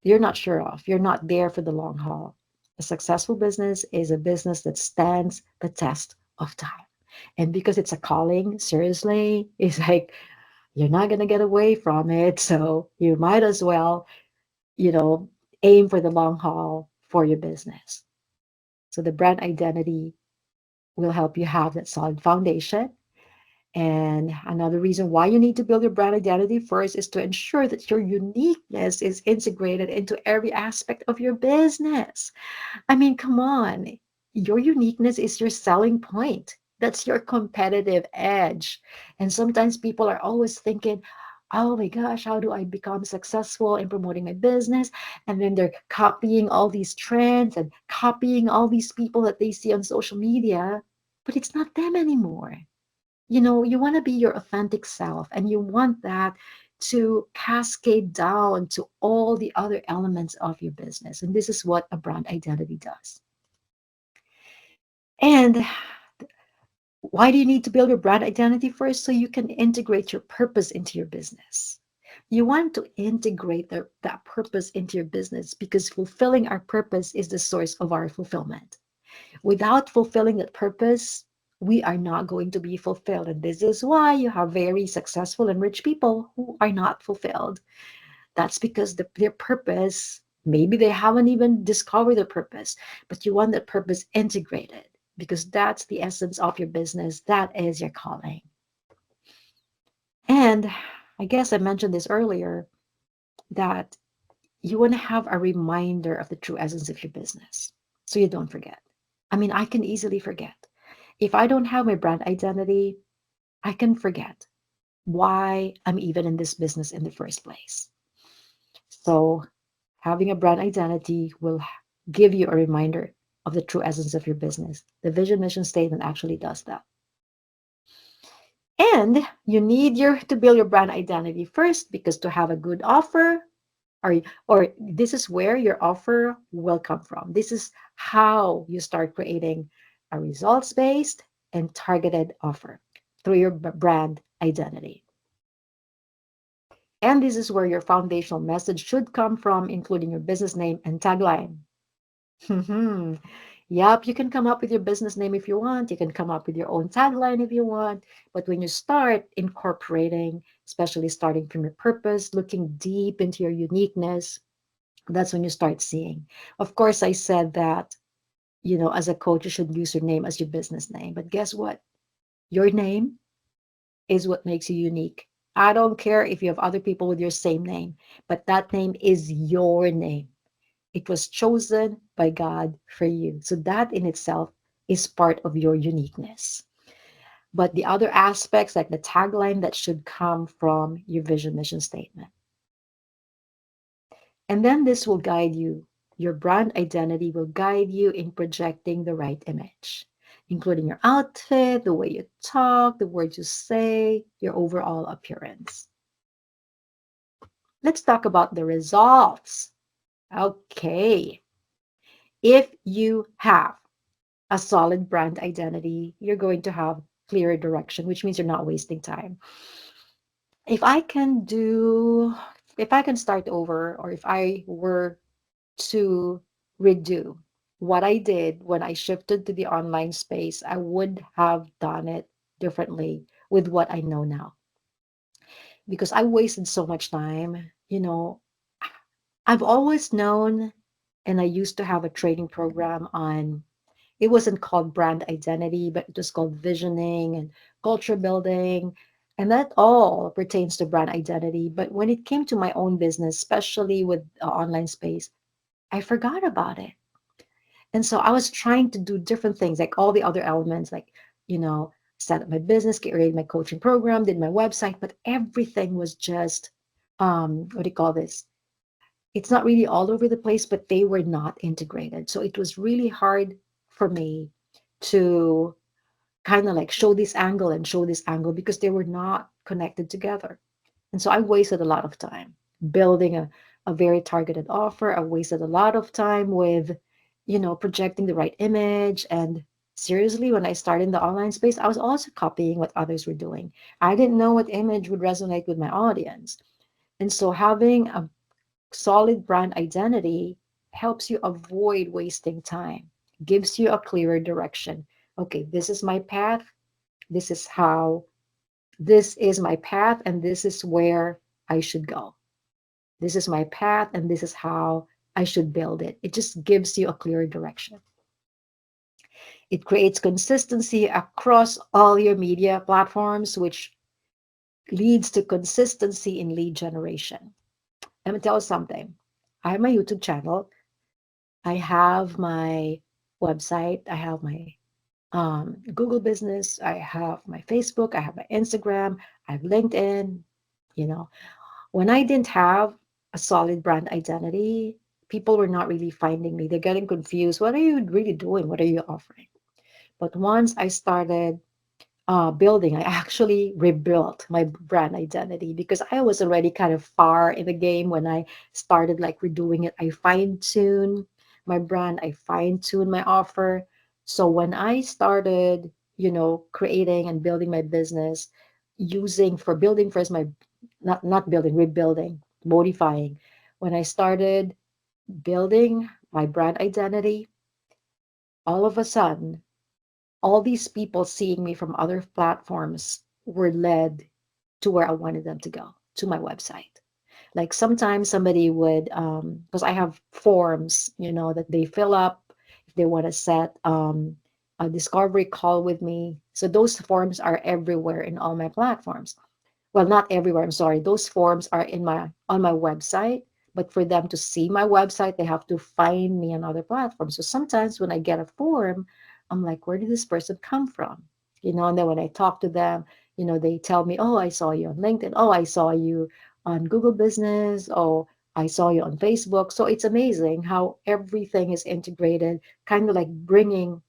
you're not sure of. You're not there for the long haul. A successful business is a business that stands the test of time. And because it's a calling, seriously, it's like you're not going to get away from it. So you might as well, you know, aim for the long haul for your business. So the brand identity will help you have that solid foundation. And another reason why you need to build your brand identity first is to ensure that your uniqueness is integrated into every aspect of your business. I mean, come on. Your uniqueness is your selling point. That's your competitive edge. And sometimes people are always thinking, oh my gosh, how do I become successful in promoting my business? And then they're copying all these trends and copying all these people that they see on social media, but it's not them anymore. You want to be your authentic self, and you want that to cascade down to all the other elements of your business. And this is what a brand identity does. And why do you need to build your brand identity first? So you can integrate your purpose into your business. You want to integrate that purpose into your business because fulfilling our purpose is the source of our fulfillment. Without fulfilling that purpose, we are not going to be fulfilled. And this is why you have very successful and rich people who are not fulfilled. That's because their purpose, maybe they haven't even discovered their purpose, but you want that purpose integrated because that's the essence of your business. That is your calling. And I guess I mentioned this earlier that you want to have a reminder of the true essence of your business so you don't forget. I mean, I can easily forget. If I don't have my brand identity, I can forget why I'm even in this business in the first place. So, having a brand identity will give you a reminder of the true essence of your business. The vision mission statement actually does that. And you need to build your brand identity first because to have a good offer, or this is where your offer will come from. This is how you start creating a results based and targeted offer through your brand identity. And this is where your foundational message should come from, including your business name and tagline. Yep, you can come up with your business name if you want. You can come up with your own tagline if you want. But when you start incorporating, especially starting from your purpose, looking deep into your uniqueness, that's when you start seeing. Of course, I said that, as a coach, you should use your name as your business name. But guess what? Your name is what makes you unique. I don't care if you have other people with your same name, but that name is your name. It was chosen by God for you. So that in itself is part of your uniqueness. But the other aspects, like the tagline, that should come from your vision mission statement. And then this will guide you. Your brand identity will guide you in projecting the right image, including your outfit, the way you talk, the words you say, your overall appearance. Let's talk about the results. Okay. If you have a solid brand identity, you're going to have clearer direction, which means you're not wasting time. If I can do, if I can start over, or if I were to redo what I did when I shifted to the online space, I would have done it differently with what I know now because I wasted so much time. I've always known, and I used to have a training program on, it wasn't called brand identity, but it was called visioning and culture building. And that all pertains to brand identity. But when it came to my own business, especially with online space, I forgot about it. And so I was trying to do different things, like all the other elements, like, set up my business, get ready my coaching program, did my website, but everything was just, what do you call this? It's not really all over the place, but they were not integrated. So it was really hard for me to kind of like show this angle and show this angle because they were not connected together. And so I wasted a lot of time building a very targeted offer. I wasted a lot of time with, projecting the right image. And seriously, when I started in the online space, I was also copying what others were doing. I didn't know what image would resonate with my audience. And so having a solid brand identity helps you avoid wasting time, gives you a clearer direction. Okay, this is my path. This is how, this is my path, and this is where I should go. This is my path, and this is how I should build it. It just gives you a clearer direction. It creates consistency across all your media platforms, which leads to consistency in lead generation. Let me tell you something. I have my YouTube channel. I have my website. I have my Google business. I have my Facebook. I have my Instagram. I have LinkedIn. You know, when I didn't have a solid brand identity, people were not really finding me. They're getting confused. What are you really doing? What are you offering? But once I started building, I actually rebuilt my brand identity because I was already kind of far in the game when I started like redoing it. I fine tune my brand, I fine tune my offer. So when I started, creating and building my business, using for building first my, not building, rebuilding, modifying. When I started building my brand identity, all of a sudden all these people seeing me from other platforms were led to where I wanted them to go, to my website. Like sometimes somebody would, because I have forms, that they fill up if they want to set a discovery call with me. So those forms are everywhere in all my platforms. Well, not everywhere, I'm sorry. Those forms are in my on my website, but for them to see my website, they have to find me on other platforms. So sometimes when I get a form, I'm like, where did this person come from? And then when I talk to them, they tell me, oh, I saw you on LinkedIn. Oh, I saw you on Google Business. Oh, I saw you on Facebook. So it's amazing how everything is integrated, kind of like bringing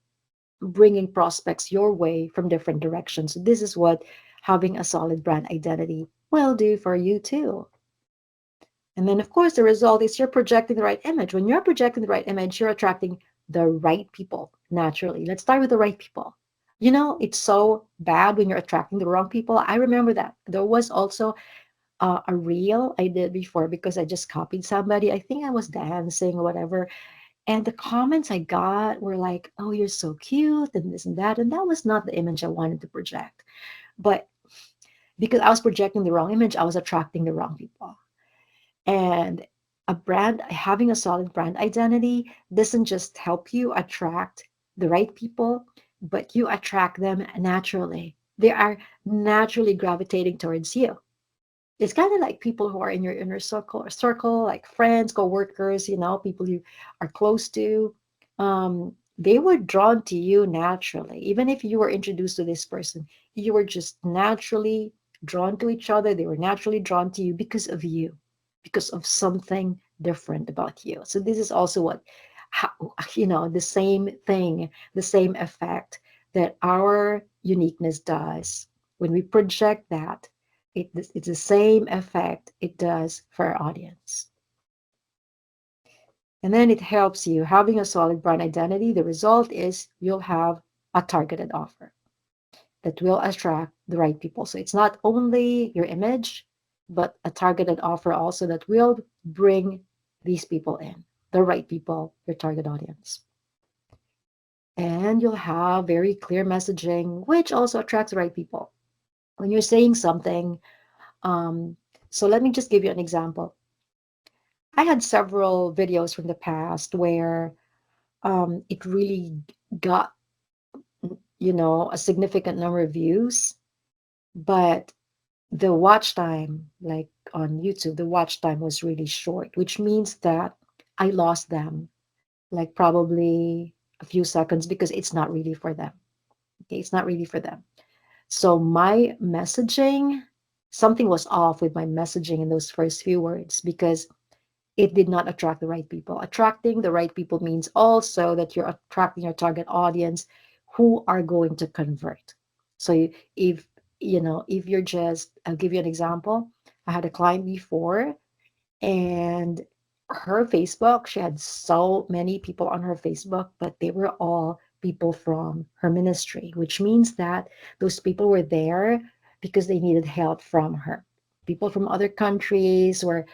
prospects your way from different directions. So this is what having a solid brand identity will do for you too. And then, of course, the result is you're projecting the right image. When you're projecting the right image, you're attracting the right people naturally. Let's start with the right people. It's so bad when you're attracting the wrong people. I remember that. There was also a reel I did before because I just copied somebody. I think I was dancing or whatever. And the comments I got were like, oh, you're so cute, and this and that. And that was not the image I wanted to project. But because I was projecting the wrong image, I was attracting the wrong people. And having a solid brand identity doesn't just help you attract the right people, but you attract them naturally. They are naturally gravitating towards you. It's kind of like people who are in your inner circle, like friends, co-workers, people you are close to. They were drawn to you naturally. Even if you were introduced to this person, you were just naturally drawn to each other. They were naturally drawn to you because of you, because of something different about you. So this is also how, the same thing, the same effect that our uniqueness does. When we project that, it's the same effect it does for our audience. And then it helps you having a solid brand identity. The result is you'll have a targeted offer that will attract the right people. So it's not only your image, but a targeted offer also that will bring these people in, the right people, your target audience. And you'll have very clear messaging, which also attracts the right people. When you're saying something, um, so let me just give you an example. I had several videos from the past where it really got, a significant number of views, but the watch time, like on YouTube, the watch time was really short, which means that I lost them like probably a few seconds because it's not really for them. Okay, it's not really for them. So my messaging, something was off with my messaging in those first few words because it did not attract the right people. Attracting the right people means also that you're attracting your target audience who are going to convert. So if if you're just, I'll give you an example. I had a client before, and her Facebook, she had so many people on her Facebook, but they were all people from her ministry, which means that those people were there because they needed help from her. People from other countries were,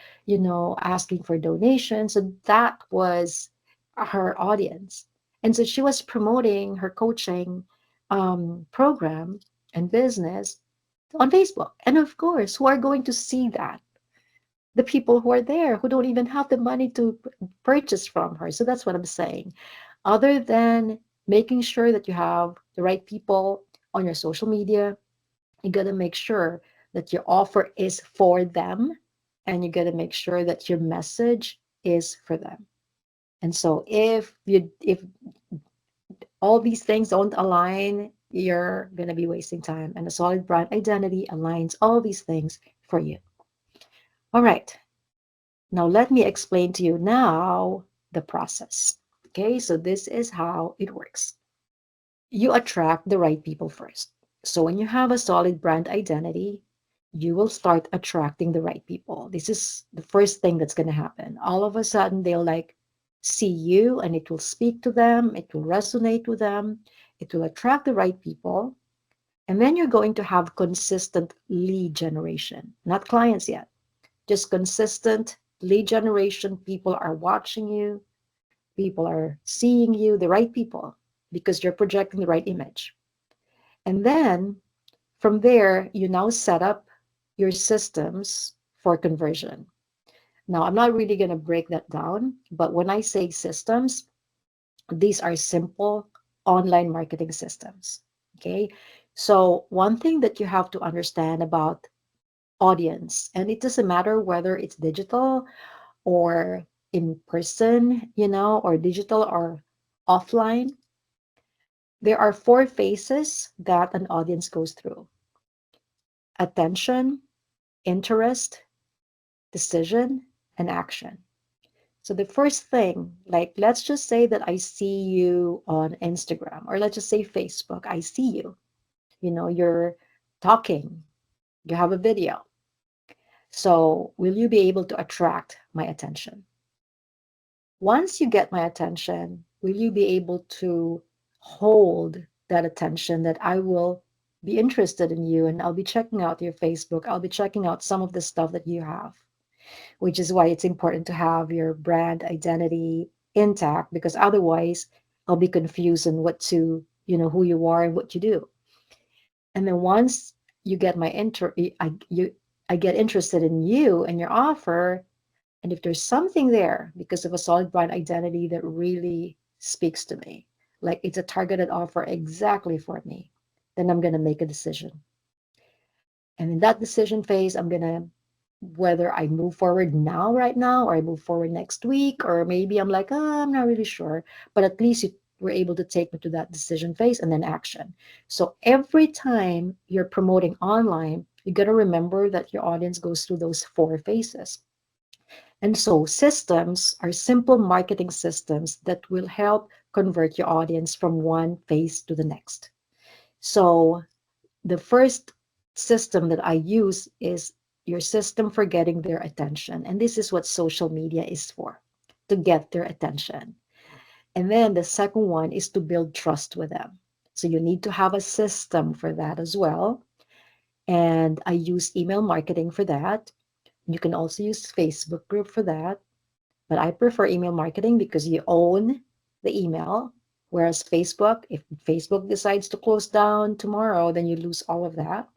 asking for donations. So that was her audience. And so she was promoting her coaching program and business on Facebook. And of course, who are going to see that? The people who are there who don't even have the money to purchase from her. So that's what I'm saying. Other than making sure that you have the right people on your social media, you got to make sure that your offer is for them, and you got to make sure that your message is for them. And so if all these things don't align, you're going to be wasting time, and a solid brand identity aligns all these things for you. All right. Now, let me explain to you now the process. Okay, so this is how it works. You attract the right people first. So, when you have a solid brand identity, you will start attracting the right people. This is the first thing that's going to happen. All of a sudden, they'll like see you and it will speak to them, it will resonate with them, it will attract the right people. And then you're going to have consistent lead generation, not clients yet, just consistent lead generation. People are watching you, people are seeing you, the right people, because you're projecting the right image. And then from there, you now set up your systems for conversion. Now, I'm not really going to break that down, but when I say systems, these are simple online marketing systems. Okay. So, one thing that you have to understand about audience, and it doesn't matter whether it's digital or in person, or digital or offline, there are four phases that an audience goes through: attention, interest, decision, and action. So the first thing, like let's just say that I see you on Instagram, or let's just say Facebook, I see you, you're talking, you have a video. So will you be able to attract my attention? Once you get my attention, will you be able to hold that attention that I will be interested in you, and I'll be checking out your Facebook, I'll be checking out some of the stuff that you have, which is why it's important to have your brand identity intact, because otherwise I'll be confused on what to, who you are and what you do. And then once you get my I get interested in you and your offer, and if there's something there because of a solid brand identity that really speaks to me, like it's a targeted offer exactly for me, then I'm going to make a decision. And in that decision phase, I'm going to, whether I move forward now, right now, or I move forward next week, or maybe I'm like, I'm not really sure, but at least you were able to take me to that decision phase and then action. So every time you're promoting online, you got to remember that your audience goes through those four phases. And so systems are simple marketing systems that will help convert your audience from one phase to the next. So the first system that I use is your system for getting their attention. And this is what social media is for, to get their attention. And then the second one is to build trust with them. So you need to have a system for that as well. And I use email marketing for that. You can also use Facebook group for that. But I prefer email marketing because you own the email. Whereas Facebook, if Facebook decides to close down tomorrow, then you lose all of that.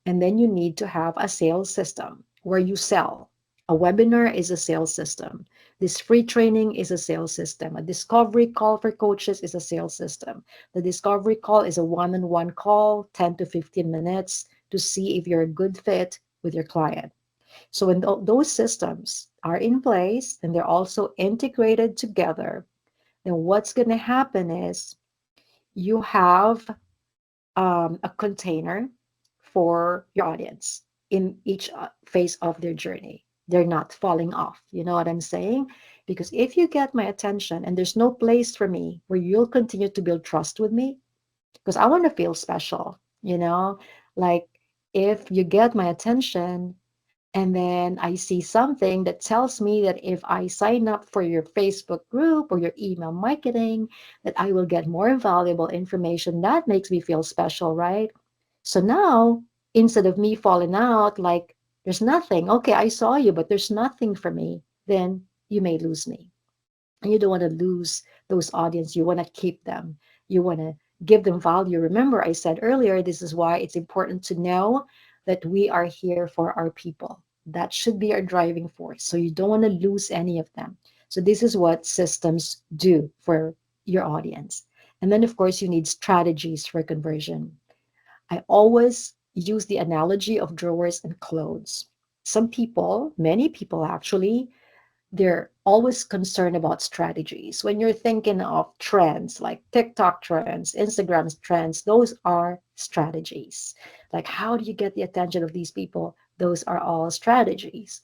And then you need to have a sales system where you sell. A webinar is a sales system. This free training is a sales system. A discovery call for coaches is a sales system. The discovery call is a one on one call, 10 to 15 minutes to see if you're a good fit with your client. So, when those systems are in place and they're also integrated together, then what's going to happen is you have a container for your audience in each phase of their journey. They're not falling off. You know what I'm saying? Because if you get my attention and there's no place for me where you'll continue to build trust with me, because I want to feel special, like if you get my attention and then I see something that tells me that if I sign up for your Facebook group or your email marketing, that I will get more valuable information. That makes me feel special, right? So now, instead of me falling out, like there's nothing, okay, I saw you, but there's nothing for me, then you may lose me. And you don't want to lose those audience. You want to keep them. You want to give them value. Remember, I said earlier, this is why it's important to know that we are here for our people. That should be our driving force. So you don't want to lose any of them. So this is what systems do for your audience. And then, of course, you need strategies for conversion. I always use the analogy of drawers and clothes. Some people, many people actually, they're always concerned about strategies. When you're thinking of trends like TikTok trends, Instagram trends, those are strategies. Like, how do you get the attention of these people? Those are all strategies.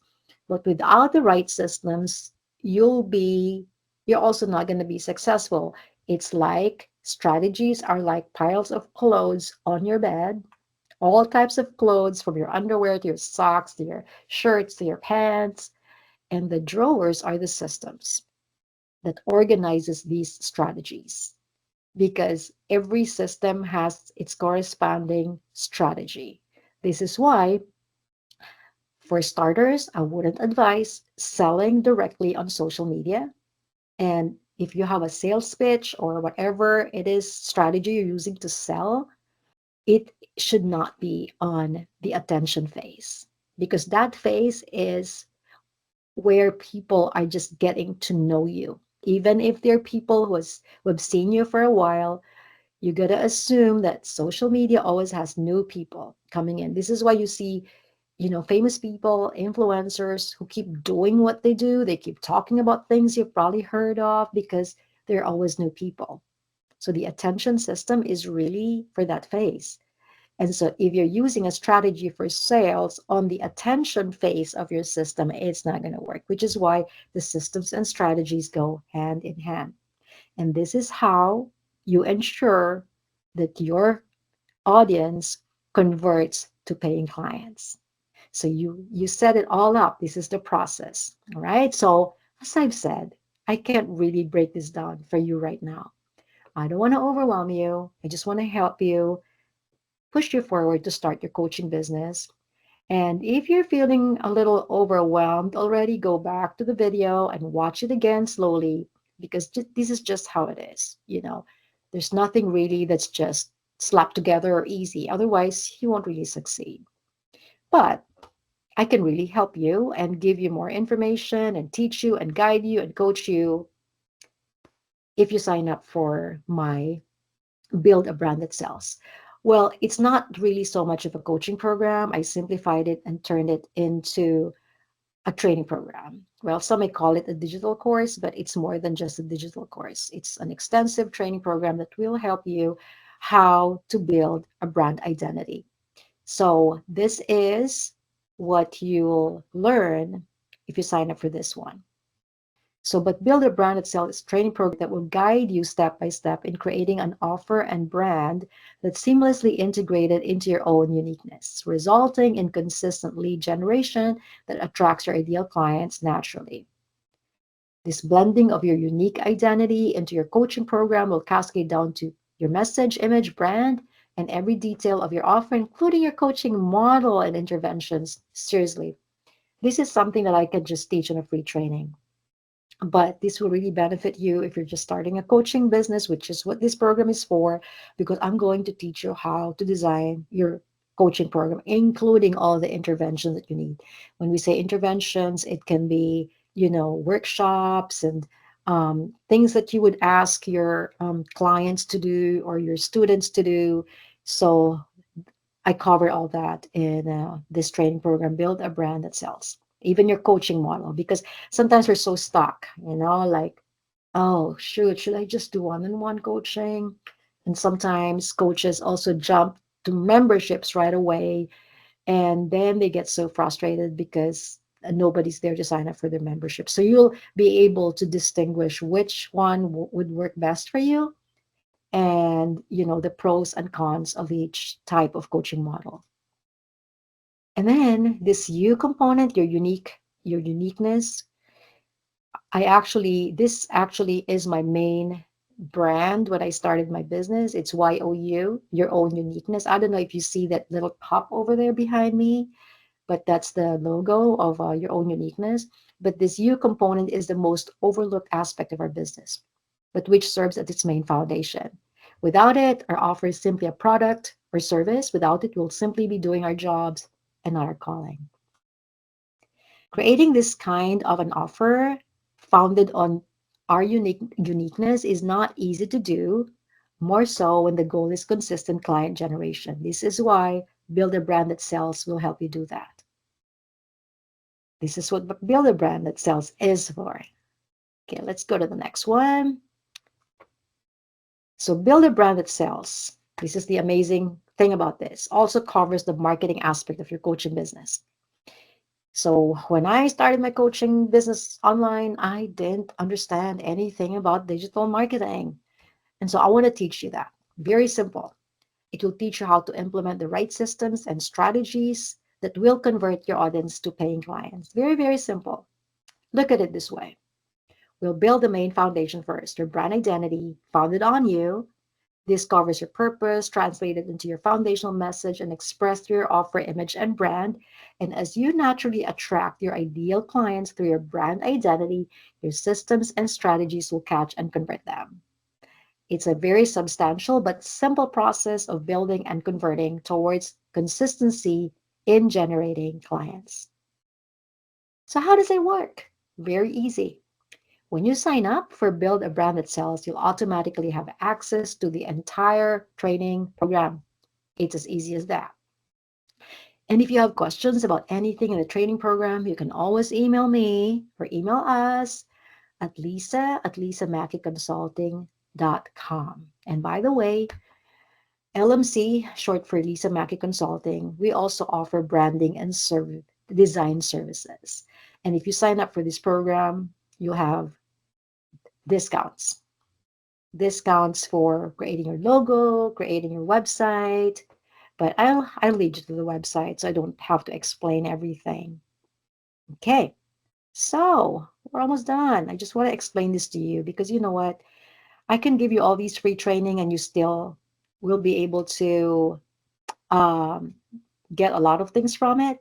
But without the right systems, you'll be, you're also not going to be successful. It's like strategies are like piles of clothes on your bed, all types of clothes from your underwear to your socks to your shirts to your pants, and the drawers are the systems that organizes these strategies because every system has its corresponding strategy. This is why, for starters, I wouldn't advise selling directly on social media. And if you have a sales pitch or whatever it is strategy you're using to sell, it should not be on the attention phase because that phase is where people are just getting to know you. Even if they're people who have seen you for a while, you got to assume that social media always has new people coming in. This is why you see, famous people, influencers who keep doing what they do. They keep talking about things you've probably heard of because there are always new people. So the attention system is really for that phase. And so if you're using a strategy for sales on the attention phase of your system, it's not going to work, which is why the systems and strategies go hand in hand. And this is how you ensure that your audience converts to paying clients. So you set it all up. This is the process. All right. So as I've said, I can't really break this down for you right now. I don't want to overwhelm you. I just want to help you push you forward to start your coaching business. And if you're feeling a little overwhelmed already, go back to the video and watch it again slowly because this is just how it is. There's nothing really that's just slapped together or easy. Otherwise, you won't really succeed. But I can really help you and give you more information and teach you and guide you and coach you if you sign up for my Build a Brand That Sells. Well, it's not really so much of a coaching program. I simplified it and turned it into a training program. Well, some may call it a digital course, but it's more than just a digital course. It's an extensive training program that will help you how to build a brand identity. So, this is what you'll learn if you sign up for this one. So, but Build a Brand Itself is a training program that will guide you step by step in creating an offer and brand that's seamlessly integrated into your own uniqueness, resulting in consistent lead generation that attracts your ideal clients naturally. This blending of your unique identity into your coaching program will cascade down to your message, image, brand, and every detail of your offer, including your coaching model and interventions. Seriously, this is something that I can just teach in a free training. But this will really benefit you if you're just starting a coaching business, which is what this program is for, because I'm going to teach you how to design your coaching program, including all the interventions that you need. When we say interventions, it can be, workshops and things that you would ask your clients to do or your students to do. So I cover all that in this training program, Build a Brand That Sells. Even your coaching model, because sometimes we're so stuck, like, oh, should I just do one-on-one coaching? And sometimes coaches also jump to memberships right away. And then they get so frustrated because nobody's there to sign up for their membership. So you'll be able to distinguish which one would work best for you and, the pros and cons of each type of coaching model. And then this you component, your uniqueness, this actually is my main brand when I started my business. It's YOU, your own uniqueness. I don't know if you see that little pop over there behind me, but that's the logo of your own uniqueness. But this you component is the most overlooked aspect of our business, but which serves as its main foundation. Without it, our offer is simply a product or service. Without it, we'll simply be doing our jobs and not our calling. Creating this kind of an offer founded on our uniqueness is not easy to do, more so when the goal is consistent client generation. This is why Build a Brand That Sells will help you do that. This is what Build a Brand That Sells is for. Okay, let's go to the next one. So Build a Brand That Sells. This is the amazing thing about this. Also covers the marketing aspect of your coaching business. So when I started my coaching business online, I didn't understand anything about digital marketing. And so I want to teach you that. Very simple. It will teach you how to implement the right systems and strategies that will convert your audience to paying clients. Very, very simple. Look at it this way. We'll build the main foundation first, your brand identity founded on you. This covers your purpose, translated into your foundational message, and expressed through your offer, image, and brand. And as you naturally attract your ideal clients through your brand identity, your systems and strategies will catch and convert them. It's a very substantial but simple process of building and converting towards consistency in generating clients. So, how does it work? Very easy. When you sign up for Build a Brand That Sells, you'll automatically have access to the entire training program. It's as easy as that. And if you have questions about anything in the training program, you can always email me or email us at lisa@lisamackyconsulting.com. And by the way, LMC, short for Lisa Mackey Consulting, we also offer branding and design services. And if you sign up for this program, you'll have discounts. Discounts for creating your logo, creating your website. But I'll lead you to the website so I don't have to explain everything. Okay, so we're almost done. I just want to explain this to you because you know what? I can give you all these free training and you still will be able to um, get a lot of things from it.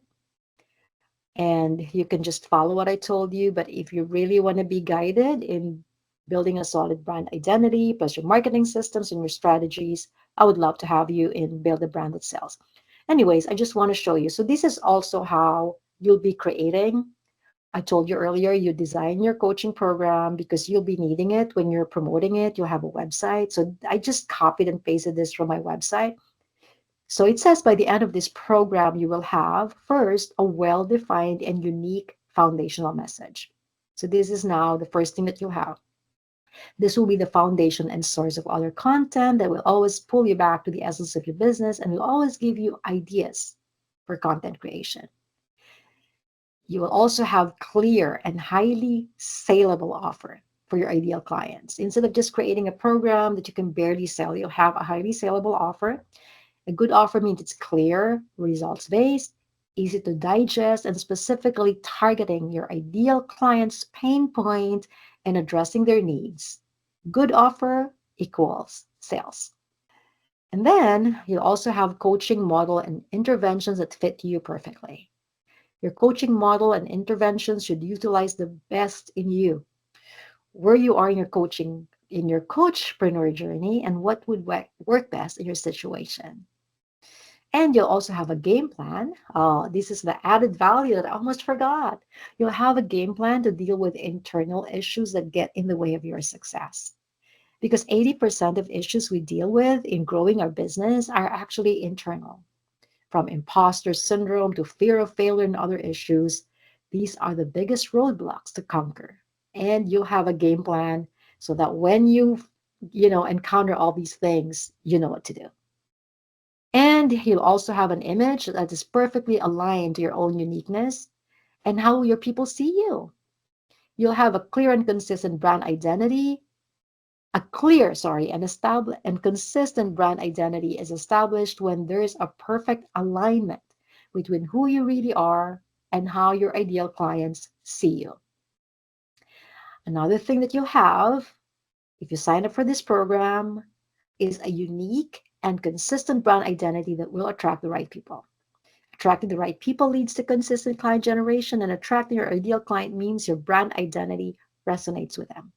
And you can just follow what I told you. But if you really want to be guided in building a solid brand identity, plus your marketing systems and your strategies, I would love to have you in Build a Brand That Sells. Anyways, I just want to show you. So this is also how you'll be creating. I told you earlier, you design your coaching program because you'll be needing it when you're promoting it. You'll have a website. So I just copied and pasted this from my website. So it says by the end of this program, you will have first a well defined and unique foundational message. So this is now the first thing that you'll have. This will be the foundation and source of all your content that will always pull you back to the essence of your business and will always give you ideas for content creation. You will also have clear and highly saleable offer for your ideal clients. Instead of just creating a program that you can barely sell, you'll have a highly saleable offer. A good offer means it's clear, results based, easy to digest, and specifically targeting your ideal client's pain point and addressing their needs. Good offer equals sales. And then you also have coaching model and interventions that fit you perfectly. Your coaching model and interventions should utilize the best in you, where you are in your in your coachpreneur journey, and what would work best in your situation. And you'll also have a game plan. This is the added value that I almost forgot. You'll have a game plan to deal with internal issues that get in the way of your success. Because 80% of issues we deal with in growing our business are actually internal. From imposter syndrome to fear of failure and other issues, these are the biggest roadblocks to conquer. And you'll have a game plan so that when you encounter all these things, you know what to do. And you'll also have an image that is perfectly aligned to your own uniqueness and how your people see you. You'll have a clear and consistent brand identity. A clear, sorry, and established and consistent brand identity is established when there is a perfect alignment between who you really are and how your ideal clients see you. Another thing that you have, if you sign up for this program, is a unique and consistent brand identity that will attract the right people. Attracting the right people leads to consistent client generation, and attracting your ideal client means your brand identity resonates with them.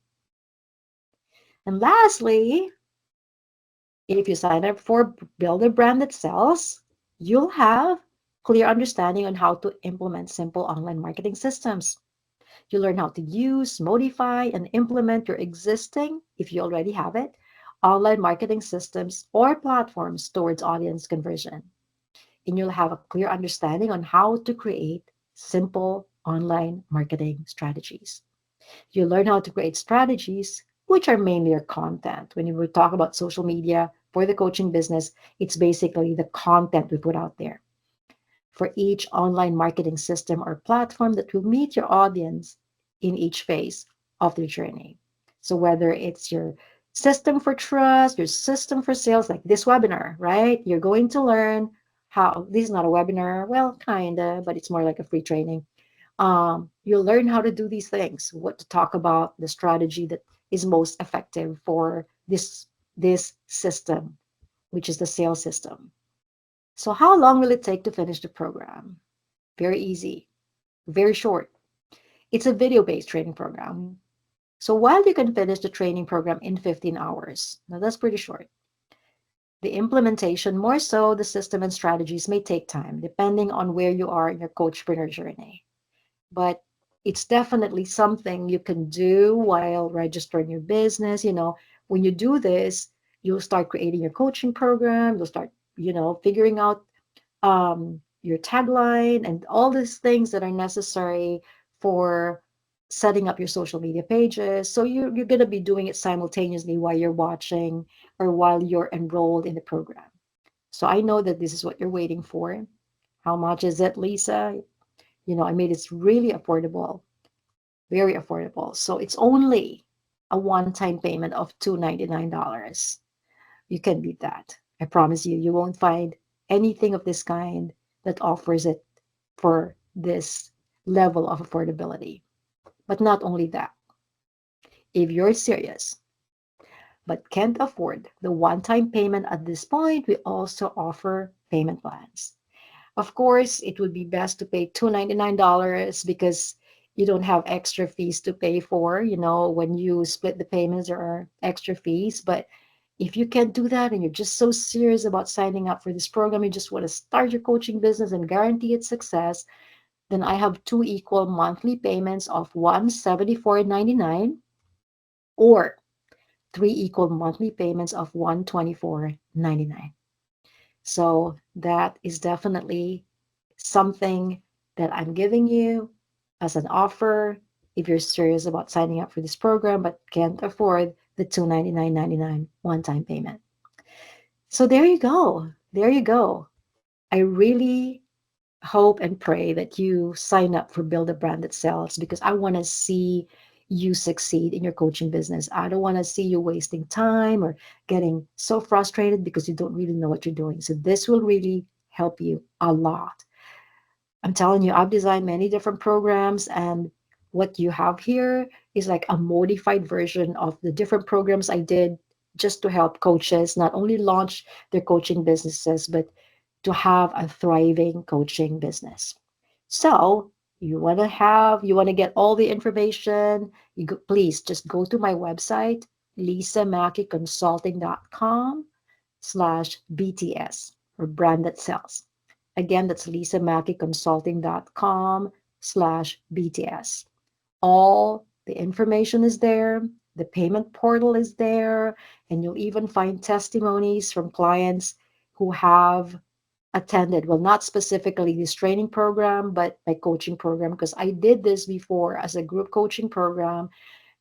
And lastly, if you sign up for Build a Brand That Sells, you'll have clear understanding on how to implement simple online marketing systems. You learn how to use, modify, and implement your existing, if you already have it, online marketing systems or platforms towards audience conversion. And you'll have a clear understanding on how to create simple online marketing strategies. You learn how to create strategies, which are mainly your content. When we talk about social media for the coaching business, it's basically the content we put out there for each online marketing system or platform that will meet your audience in each phase of their journey. So, whether it's your system for trust, your system for sales, like this webinar, right? You're going to learn how this is not a webinar, well, kind of, but it's more like a free training. You'll learn how to do these things, what to talk about, the strategy that is most effective for this system, which is the sales system. So how long will it take to finish the program? Very easy, very short. It's a video-based training program. So while you can finish the training program in 15 hours, now that's pretty short. The implementation, more so the system and strategies, may take time depending on where you are in your coachpreneur journey. But it's definitely something you can do while registering your business. When you do this, you'll start creating your coaching program, you'll start, figuring out your tagline and all these things that are necessary for setting up your social media pages. So you're going to be doing it simultaneously while you're watching or while you're enrolled in the program. So I know that this is what you're waiting for. How much is it, Lisa? I made it really affordable, very affordable. So it's only a one-time payment of $299. You can beat that. I promise you, you won't find anything of this kind that offers it for this level of affordability. But not only that, if you're serious but can't afford the one-time payment at this point, we also offer payment plans. Of course, it would be best to pay $299 because you don't have extra fees to pay for. When you split the payments, there are extra fees. But if you can't do that and you're just so serious about signing up for this program, you just want to start your coaching business and guarantee its success, then I have two equal monthly payments of $174.99 or three equal monthly payments of $124.99. So that is definitely something that I'm giving you as an offer if you're serious about signing up for this program but can't afford the $299.99 one-time payment. So there you go. There you go. I really hope and pray that you sign up for Build a Brand That Sells because I want to see you succeed in your coaching business. I don't want to see you wasting time or getting so frustrated because you don't really know what you're doing. So this will really help you a lot. I'm telling you, I've designed many different programs, and what you have here is like a modified version of the different programs I did just to help coaches not only launch their coaching businesses, but to have a thriving coaching business. So you want to get all the information, please just go to my website, lisamakiconsulting.com/BTS. or brand that sells. Again, that's lisamackyconsulting.com/BTS. All the information is there, the payment portal is there, and you'll even find testimonies from clients who have attended, well, not specifically this training program, but my coaching program, because I did this before as a group coaching program.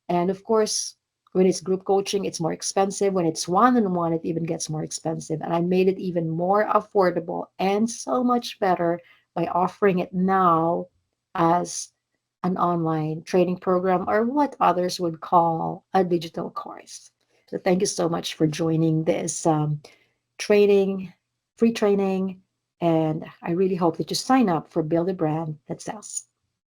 And of course, when it's group coaching, it's more expensive. When it's one on one, it even gets more expensive. And I made it even more affordable and so much better by offering it now as an online training program, or what others would call a digital course. So thank you so much for joining this training, free training. And I really hope that you sign up for Build a Brand That Sells.